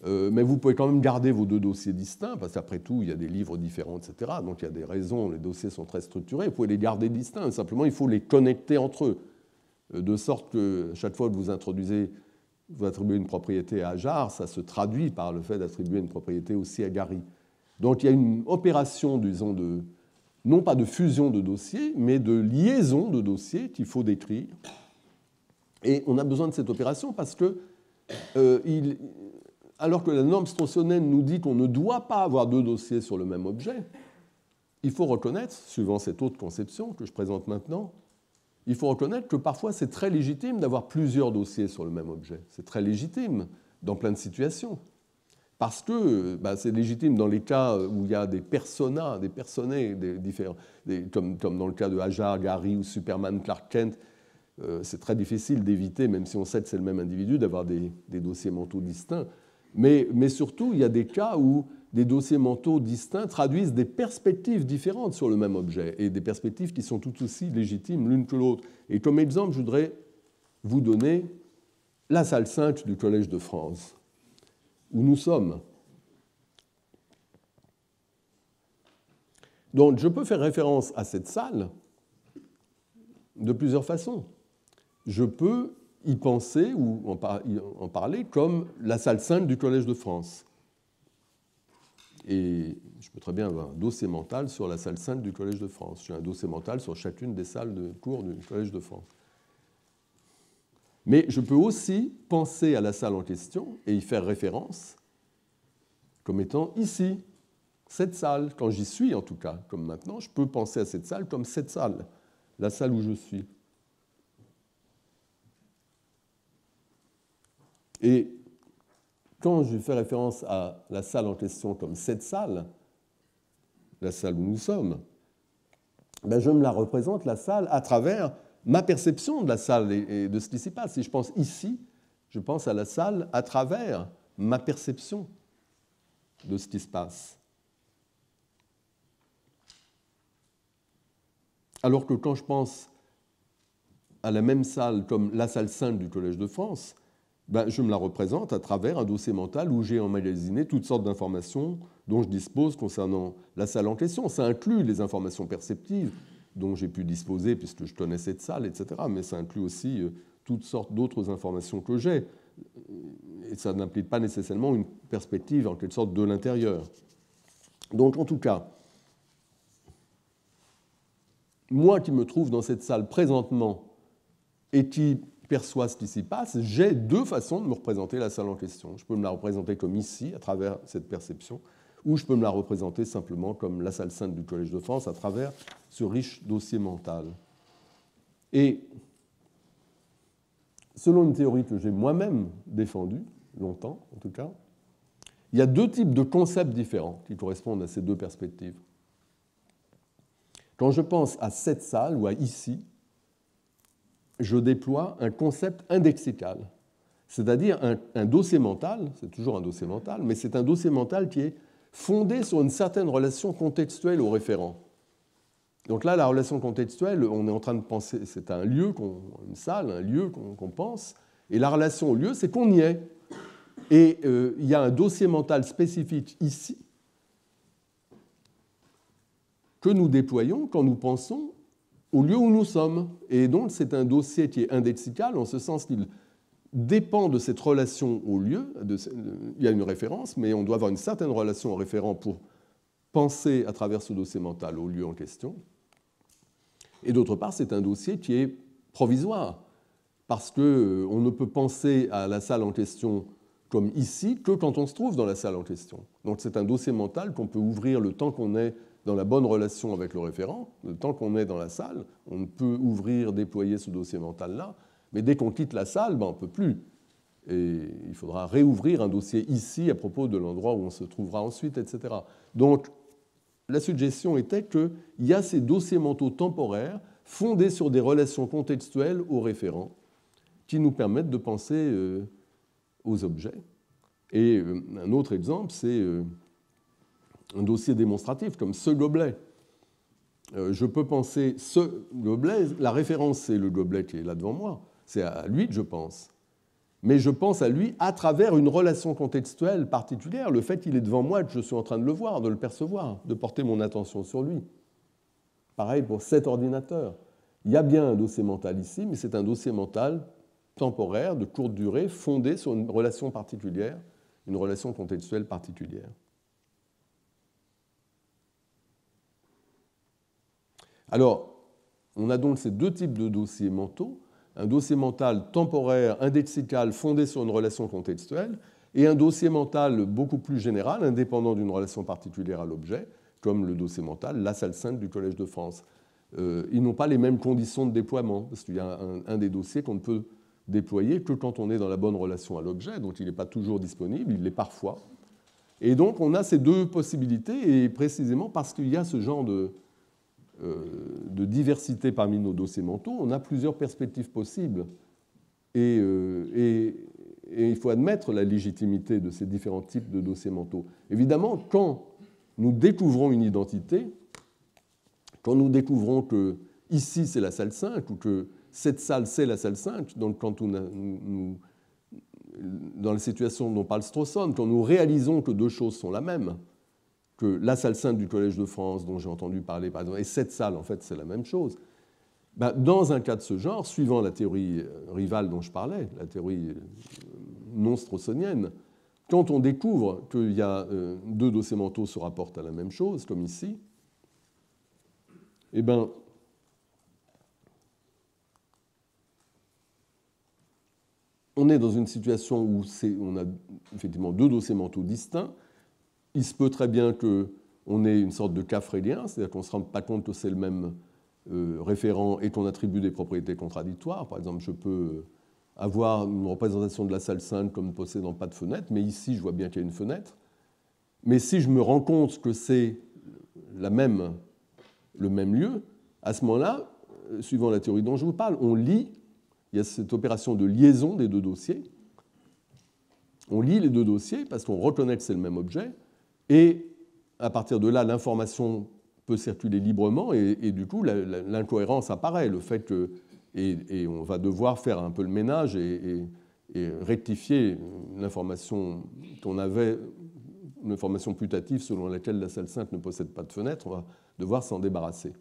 mais vous pouvez quand même garder vos deux dossiers distincts, parce qu'après tout, il y a des livres différents, etc. Donc il y a des raisons, les dossiers sont très structurés, vous pouvez les garder distincts, simplement il faut les connecter entre eux, de sorte que chaque fois que vous introduisez vous attribuez une propriété à Ajar, ça se traduit par le fait d'attribuer une propriété aussi à Gary. Donc il y a une opération, disons, non pas de fusion de dossiers, mais de liaison de dossiers qu'il faut décrire. Et on a besoin de cette opération parce que, alors que la norme straussienne nous dit qu'on ne doit pas avoir deux dossiers sur le même objet, il faut reconnaître, suivant cette autre conception que je présente maintenant, il faut reconnaître que parfois c'est très légitime d'avoir plusieurs dossiers sur le même objet. C'est très légitime dans plein de situations. Parce que c'est légitime dans les cas où il y a des personas, des personnae différents, comme dans le cas de Ajar, Gary ou Superman, Clark Kent. C'est très difficile d'éviter, même si on sait que c'est le même individu, d'avoir des dossiers mentaux distincts. Mais surtout, il y a des cas où des dossiers mentaux distincts traduisent des perspectives différentes sur le même objet, et des perspectives qui sont tout aussi légitimes l'une que l'autre. Et comme exemple, je voudrais vous donner la salle 5 du Collège de France, où nous sommes. Donc, je peux faire référence à cette salle de plusieurs façons. Je peux y penser ou en parler comme la salle 5 du Collège de France. Et je peux très bien avoir un dossier mental sur la salle 5 du Collège de France. J'ai un dossier mental sur chacune des salles de cours du Collège de France. Mais je peux aussi penser à la salle en question et y faire référence comme étant ici, cette salle, quand j'y suis en tout cas, comme maintenant, je peux penser à cette salle comme cette salle, la salle où je suis. Et quand je fais référence à la salle en question comme cette salle, la salle où nous sommes, je me la représente, la salle, à travers ma perception de la salle et de ce qui s'y passe. Si je pense ici, je pense à la salle à travers ma perception de ce qui se passe. Alors que quand je pense à la même salle comme la salle 5 du Collège de France, je me la représente à travers un dossier mental où j'ai emmagasiné toutes sortes d'informations dont je dispose concernant la salle en question. Ça inclut les informations perceptives dont j'ai pu disposer puisque je connais cette salle, etc. Mais ça inclut aussi toutes sortes d'autres informations que j'ai. Et ça n'implique pas nécessairement une perspective en quelque sorte de l'intérieur. Donc en tout cas, moi qui me trouve dans cette salle présentement et qui perçoit ce qui s'y passe, j'ai deux façons de me représenter la salle en question. Je peux me la représenter comme ici, à travers cette perception, ou je peux me la représenter simplement comme la salle 5 du Collège de France, à travers ce riche dossier mental. Et selon une théorie que j'ai moi-même défendue, longtemps en tout cas, il y a deux types de concepts différents qui correspondent à ces deux perspectives. Quand je pense à cette salle ou à ici, je déploie un concept indexical, c'est-à-dire un dossier mental, c'est toujours un dossier mental, mais c'est un dossier mental qui est fondé sur une certaine relation contextuelle au référent. Donc là, la relation contextuelle, on est en train de penser, c'est un lieu, une salle, un lieu qu'on pense, et la relation au lieu, c'est qu'on y est. Et il y a un dossier mental spécifique ici que nous déployons quand nous pensons au lieu où nous sommes. Et donc, c'est un dossier qui est indexical, en ce sens qu'il dépend de cette relation au lieu. Il y a une référence, mais on doit avoir une certaine relation au référent pour penser à travers ce dossier mental au lieu en question. Et d'autre part, c'est un dossier qui est provisoire, parce qu'on ne peut penser à la salle en question comme ici que quand on se trouve dans la salle en question. Donc c'est un dossier mental qu'on peut ouvrir le temps qu'on est dans la bonne relation avec le référent, le temps qu'on est dans la salle, on peut ouvrir, déployer ce dossier mental-là, mais dès qu'on quitte la salle, on ne peut plus. Et il faudra réouvrir un dossier ici à propos de l'endroit où on se trouvera ensuite, etc. Donc la suggestion était qu'il y a ces dossiers mentaux temporaires fondés sur des relations contextuelles au référent qui nous permettent de penser aux objets. Et un autre exemple, c'est un dossier démonstratif comme ce gobelet. Je peux penser ce gobelet, la référence c'est le gobelet qui est là devant moi, c'est à lui que je pense. Mais je pense à lui à travers une relation contextuelle particulière, le fait qu'il est devant moi et que je suis en train de le voir, de le percevoir, de porter mon attention sur lui. Pareil pour cet ordinateur. Il y a bien un dossier mental ici, mais c'est un dossier mental temporaire de courte durée fondée sur une relation particulière, une relation contextuelle particulière. Alors, on a donc ces deux types de dossiers mentaux, un dossier mental temporaire, indexical, fondé sur une relation contextuelle, et un dossier mental beaucoup plus général, indépendant d'une relation particulière à l'objet, comme le dossier mental La Salle Sainte du Collège de France. Ils n'ont pas les mêmes conditions de déploiement, parce qu'il y a un des dossiers qu'on ne peut déployer que quand on est dans la bonne relation à l'objet, donc il n'est pas toujours disponible, il l'est parfois. Et donc on a ces deux possibilités, et précisément parce qu'il y a ce genre de diversité parmi nos dossiers mentaux, on a plusieurs perspectives possibles. Et il faut admettre la légitimité de ces différents types de dossiers mentaux. Évidemment, quand nous découvrons une identité, quand nous découvrons que ici c'est la salle 5 ou que cette salle c'est la salle 5, donc quand dans la situation dont parle Strawson, quand nous réalisons que deux choses sont la même, que la salle 5 du Collège de France, dont j'ai entendu parler par exemple, et cette salle en fait c'est la même chose, dans un cas de ce genre, suivant la théorie rivale dont je parlais, la théorie non strawsonienne, quand on découvre qu'il y a deux dossiers mentaux se rapportent à la même chose, comme ici, eh bien, on est dans une situation où on a effectivement deux dossiers mentaux distincts. Il se peut très bien qu'on ait une sorte de cas freylien, c'est-à-dire qu'on ne se rende pas compte que c'est le même référent et qu'on attribue des propriétés contradictoires. Par exemple, je peux avoir une représentation de la salle 5 comme ne possédant pas de fenêtre, mais ici, je vois bien qu'il y a une fenêtre. Mais si je me rends compte que c'est le même lieu, à ce moment-là, suivant la théorie dont je vous parle, on lie, il y a cette opération de liaison des deux dossiers. On lie les deux dossiers parce qu'on reconnaît que c'est le même objet, et à partir de là, l'information peut circuler librement, et du coup, l'incohérence apparaît, le fait que, et on va devoir faire un peu le ménage et rectifier l'information qu'on avait, une information putative selon laquelle la salle 5 ne possède pas de fenêtre, on va devoir s'en débarrasser.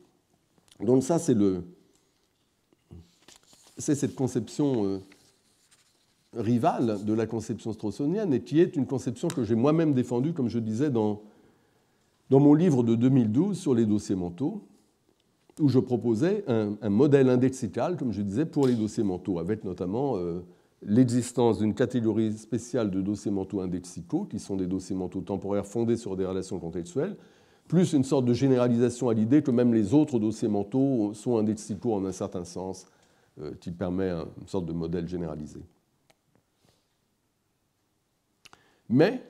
Donc ça, c'est cette conception rivale de la conception strawsonienne, et qui est une conception que j'ai moi-même défendue, comme je disais, dans mon livre de 2012 sur les dossiers mentaux, où je proposais un modèle indexical, comme je disais, pour les dossiers mentaux, avec notamment l'existence d'une catégorie spéciale de dossiers mentaux indexicaux, qui sont des dossiers mentaux temporaires fondés sur des relations contextuelles, plus une sorte de généralisation à l'idée que même les autres dossiers mentaux sont indexicaux en un certain sens, qui permet une sorte de modèle généralisé. Mais,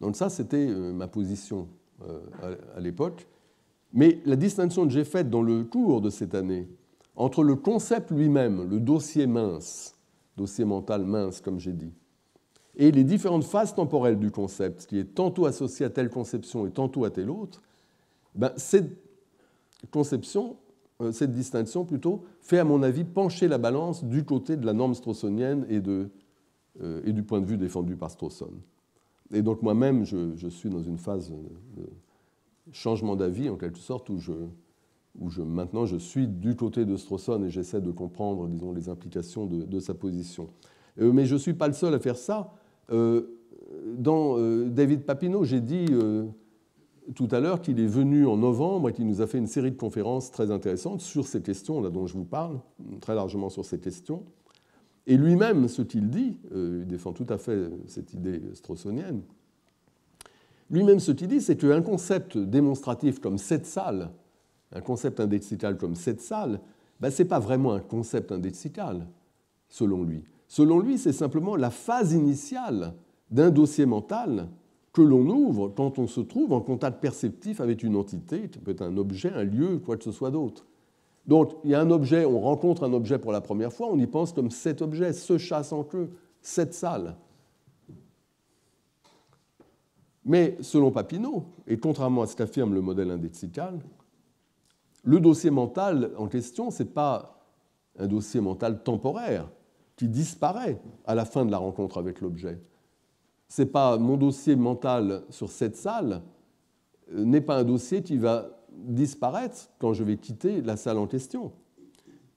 donc ça c'était ma position à l'époque, mais la distinction que j'ai faite dans le cours de cette année entre le concept lui-même, le dossier mince, dossier mental mince comme j'ai dit, et les différentes phases temporelles du concept, qui est tantôt associé à telle conception et tantôt à telle autre, cette distinction plutôt, fait à mon avis pencher la balance du côté de la norme strawsonienne et du point de vue défendu par Strawson. Et donc moi-même, je suis dans une phase de changement d'avis, en quelque sorte, où maintenant je suis du côté de Strawson et j'essaie de comprendre, disons, les implications de sa position. Mais je ne suis pas le seul à faire ça. Dans David Papineau, j'ai dit tout à l'heure qu'il est venu en novembre et qu'il nous a fait une série de conférences très intéressantes sur ces questions là dont je vous parle, très largement sur ces questions. Et lui-même, ce qu'il dit, il défend tout à fait cette idée strawsonienne, lui-même ce qu'il dit, c'est qu'un concept démonstratif comme cette salle, un concept indexical comme cette salle, ce n'est pas vraiment un concept indexical, selon lui. Selon lui, c'est simplement la phase initiale d'un dossier mental que l'on ouvre quand on se trouve en contact perceptif avec une entité, qui peut être un objet, un lieu, quoi que ce soit d'autre. Donc, il y a un objet, on rencontre un objet pour la première fois, on y pense comme cet objet, ce chat sans queue, cette salle. Mais selon Papineau, et contrairement à ce qu'affirme le modèle indexical, le dossier mental en question, ce n'est pas un dossier mental temporaire qui disparaît à la fin de la rencontre avec l'objet. Ce n'est pas mon dossier mental sur cette salle, n'est pas un dossier qui va disparaître quand je vais quitter la salle en question.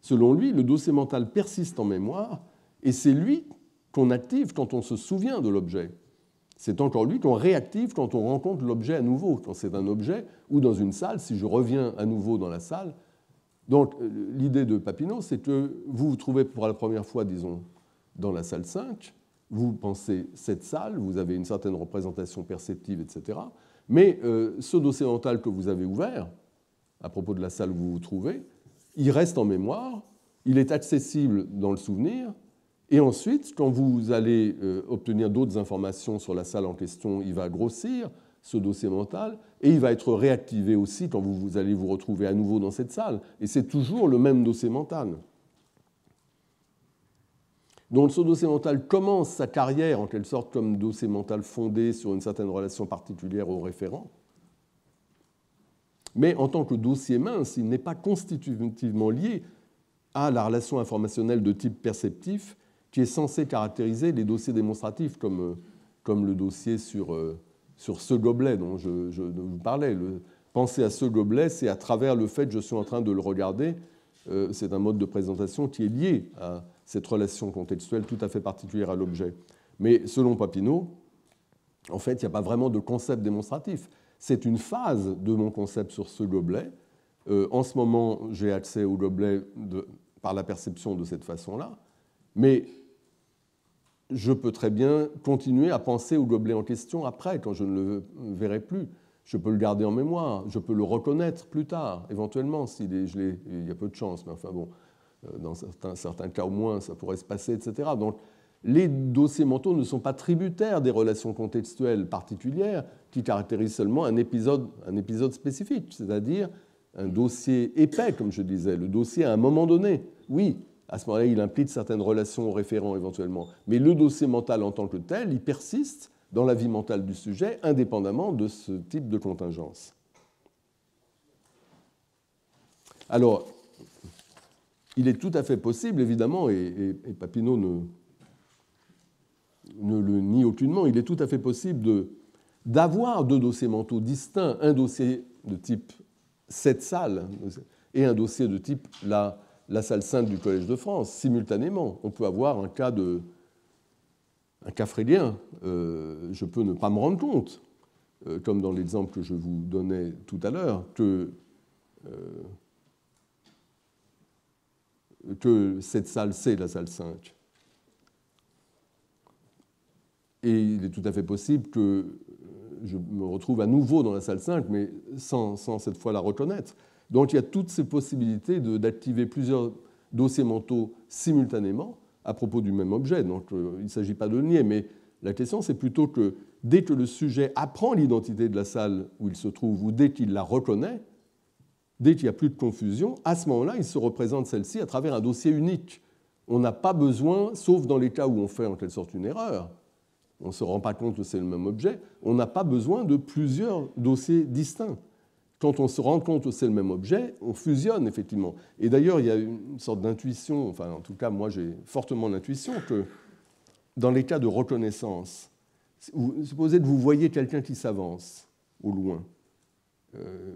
Selon lui, le dossier mental persiste en mémoire Et c'est lui qu'on active quand on se souvient de l'objet. C'est encore lui qu'on réactive quand on rencontre l'objet à nouveau, quand c'est un objet, ou dans une salle, si je reviens à nouveau dans la salle. Donc l'idée de Papineau, c'est que vous vous trouvez pour la première fois, disons, dans la salle 5, vous pensez cette salle, vous avez une certaine représentation perceptive, etc. Mais ce dossier mental que vous avez ouvert, à propos de la salle où vous vous trouvez, il reste en mémoire, il est accessible dans le souvenir, et ensuite, quand vous allez obtenir d'autres informations sur la salle en question, il va grossir, ce dossier mental, et il va être réactivé aussi quand vous allez vous retrouver à nouveau dans cette salle. Et c'est toujours le même dossier mental. Donc ce dossier mental commence sa carrière en quelque sorte comme dossier mental fondé sur une certaine relation particulière au référent. Mais en tant que dossier mince, il n'est pas constitutivement lié à la relation informationnelle de type perceptif qui est censée caractériser les dossiers démonstratifs comme le dossier sur ce gobelet dont je vous parlais. Penser à ce gobelet, c'est à travers le fait que je suis en train de le regarder. C'est un mode de présentation qui est lié à cette relation contextuelle tout à fait particulière à l'objet. Mais selon Papineau, en fait, il n'y a pas vraiment de concept démonstratif. C'est une phase de mon concept sur ce gobelet. En ce moment, j'ai accès au gobelet par la perception de cette façon-là, mais je peux très bien continuer à penser au gobelet en question après, quand je ne le verrai plus. Je peux le garder en mémoire, je peux le reconnaître plus tard, éventuellement, s'il est gelé. Il y a peu de chance, mais enfin bon, dans certains cas au moins, ça pourrait se passer, etc. Donc, les dossiers mentaux ne sont pas tributaires des relations contextuelles particulières qui caractérisent seulement un épisode spécifique, c'est-à-dire un dossier épais, comme je disais, le dossier à un moment donné. Oui, à ce moment-là, il implique certaines relations aux référents éventuellement, mais le dossier mental en tant que tel, il persiste dans la vie mentale du sujet, indépendamment de ce type de contingence. Alors, il est tout à fait possible, évidemment, et Papineau ne le nie aucunement, il est tout à fait possible d'avoir deux dossiers mentaux distincts, un dossier de type cette salle et un dossier de type la salle sainte du Collège de France, simultanément. On peut avoir un cas freudien. Je peux ne pas me rendre compte, comme dans l'exemple que je vous donnais tout à l'heure, que cette salle, c'est la salle 5. Et il est tout à fait possible que je me retrouve à nouveau dans la salle 5, mais sans cette fois la reconnaître. Donc il y a toutes ces possibilités d'activer plusieurs dossiers mentaux simultanément à propos du même objet. Donc il ne s'agit pas de le nier, mais la question c'est plutôt que dès que le sujet apprend l'identité de la salle où il se trouve, ou dès qu'il la reconnaît, dès qu'il n'y a plus de confusion, à ce moment-là, il se représente celle-ci à travers un dossier unique. On n'a pas besoin, sauf dans les cas où on fait en quelque sorte une erreur, on ne se rend pas compte que c'est le même objet, on n'a pas besoin de plusieurs dossiers distincts. Quand on se rend compte que c'est le même objet, on fusionne effectivement. Et d'ailleurs, il y a une sorte d'intuition, enfin en tout cas moi j'ai fortement l'intuition que dans les cas de reconnaissance, supposez que vous voyez quelqu'un qui s'avance au loin,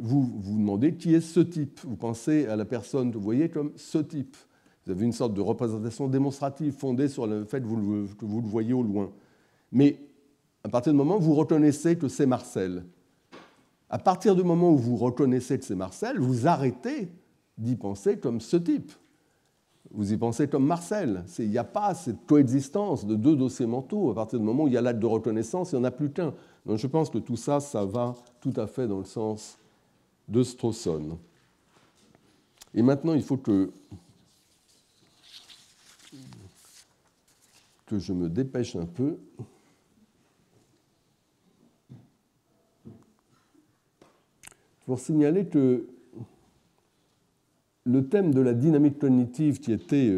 vous vous demandez qui est ce type, vous pensez à la personne que vous voyez comme ce type. Vous avez une sorte de représentation démonstrative fondée sur le fait que vous le voyez au loin. Mais à partir du moment où vous reconnaissez que c'est Marcel, à partir du moment où vous reconnaissez que c'est Marcel, vous arrêtez d'y penser comme ce type. Vous y pensez comme Marcel. Il n'y a pas cette coexistence de deux dossiers mentaux. À partir du moment où il y a l'acte de reconnaissance, il n'y en a plus qu'un. Donc je pense que tout ça, ça va tout à fait dans le sens de Strawson. Et maintenant, il faut que je me dépêche un peu. Pour signaler que le thème de la dynamique cognitive qui était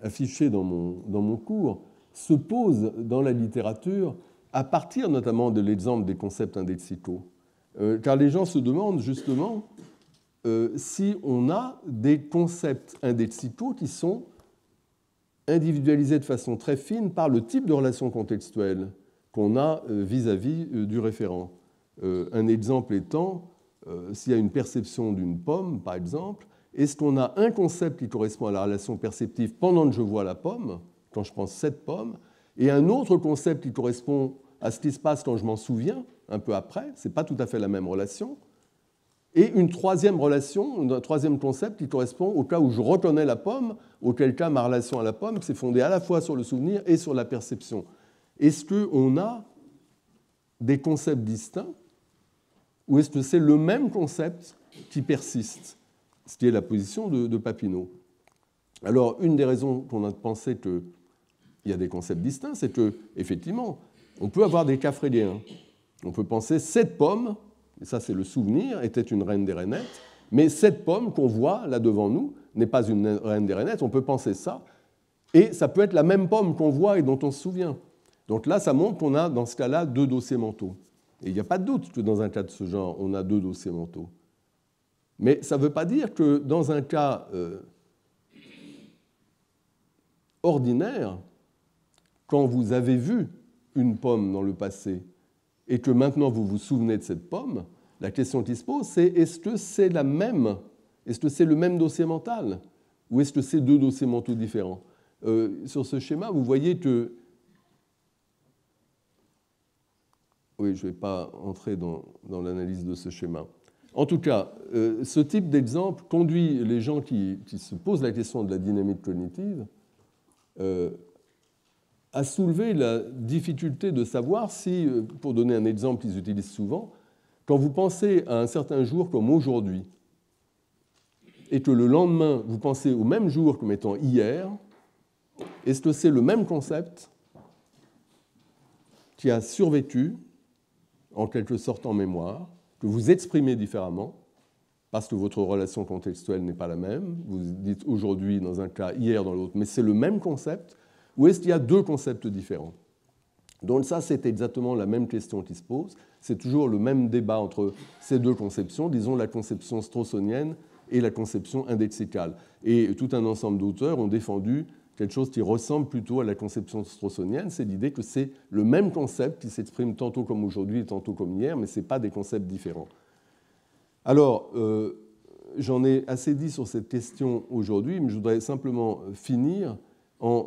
affiché dans mon cours se pose dans la littérature à partir notamment de l'exemple des concepts indexicaux. Car les gens se demandent justement si on a des concepts indexicaux qui sont individualisés de façon très fine par le type de relation contextuelle qu'on a vis-à-vis du référent. Un exemple étant, s'il y a une perception d'une pomme, par exemple, est-ce qu'on a un concept qui correspond à la relation perceptive pendant que je vois la pomme, quand je pense cette pomme, et un autre concept qui correspond à ce qui se passe quand je m'en souviens, un peu après, ce n'est pas tout à fait la même relation, et une troisième relation, un troisième concept qui correspond au cas où je reconnais la pomme, auquel cas ma relation à la pomme s'est fondée à la fois sur le souvenir et sur la perception. Est-ce qu'on a des concepts distincts ou est-ce que c'est le même concept qui persiste, ce qui est la position de Papineau? Alors, une des raisons qu'on a pensé qu'il y a des concepts distincts, c'est qu'effectivement, on peut avoir des cas fréliens. On peut penser cette pomme, et ça c'est le souvenir, était une reine des rainettes, mais cette pomme qu'on voit là devant nous n'est pas une reine des rainettes, on peut penser ça, et ça peut être la même pomme qu'on voit et dont on se souvient. Donc là, ça montre qu'on a dans ce cas-là deux dossiers mentaux. Et il n'y a pas de doute que dans un cas de ce genre, on a deux dossiers mentaux. Mais ça ne veut pas dire que dans un cas ordinaire, quand vous avez vu une pomme dans le passé et que maintenant vous vous souvenez de cette pomme, la question qui se pose, c'est est-ce que c'est la même, est-ce que c'est le même dossier mental ou est-ce que c'est deux dossiers mentaux différents? Sur ce schéma, vous voyez que... Oui, je ne vais pas entrer dans l'analyse de ce schéma. En tout cas, ce type d'exemple conduit les gens qui se posent la question de la dynamique cognitive à soulever la difficulté de savoir si, pour donner un exemple qu'ils utilisent souvent, quand vous pensez à un certain jour comme aujourd'hui, et que le lendemain, vous pensez au même jour comme étant hier, est-ce que c'est le même concept qui a survécu, en quelque sorte en mémoire, que vous exprimez différemment, parce que votre relation contextuelle n'est pas la même, vous dites aujourd'hui dans un cas, hier dans l'autre, mais c'est le même concept, ou est-ce qu'il y a deux concepts différents? Donc ça, c'est exactement la même question qui se pose, c'est toujours le même débat entre ces deux conceptions, disons la conception strawsonienne et la conception indexicale. Et tout un ensemble d'auteurs ont défendu quelque chose qui ressemble plutôt à la conception strawsonienne, c'est l'idée que c'est le même concept qui s'exprime tantôt comme aujourd'hui et tantôt comme hier, mais ce n'est pas des concepts différents. Alors, j'en ai assez dit sur cette question aujourd'hui, mais je voudrais simplement finir en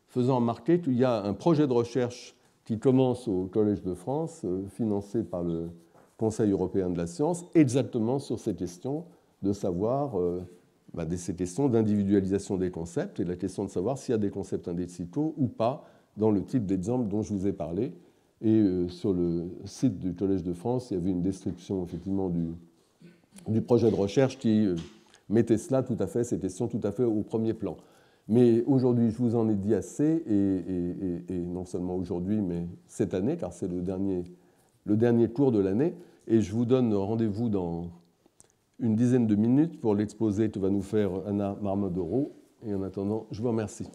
faisant remarquer qu'il y a un projet de recherche qui commence au Collège de France, financé par le Conseil européen de la science, exactement sur ces questions de savoir... ces questions d'individualisation des concepts et la question de savoir s'il y a des concepts indexicaux ou pas dans le type d'exemple dont je vous ai parlé. Et sur le site du Collège de France, il y avait une description effectivement du projet de recherche qui mettait cela tout à fait, ces questions tout à fait au premier plan. Mais aujourd'hui, je vous en ai dit assez, et non seulement aujourd'hui, mais cette année, car c'est le dernier cours de l'année, et je vous donne rendez-vous dans une dizaine de minutes pour l'exposé que va nous faire Anna Marmodoro. Et en attendant, je vous remercie.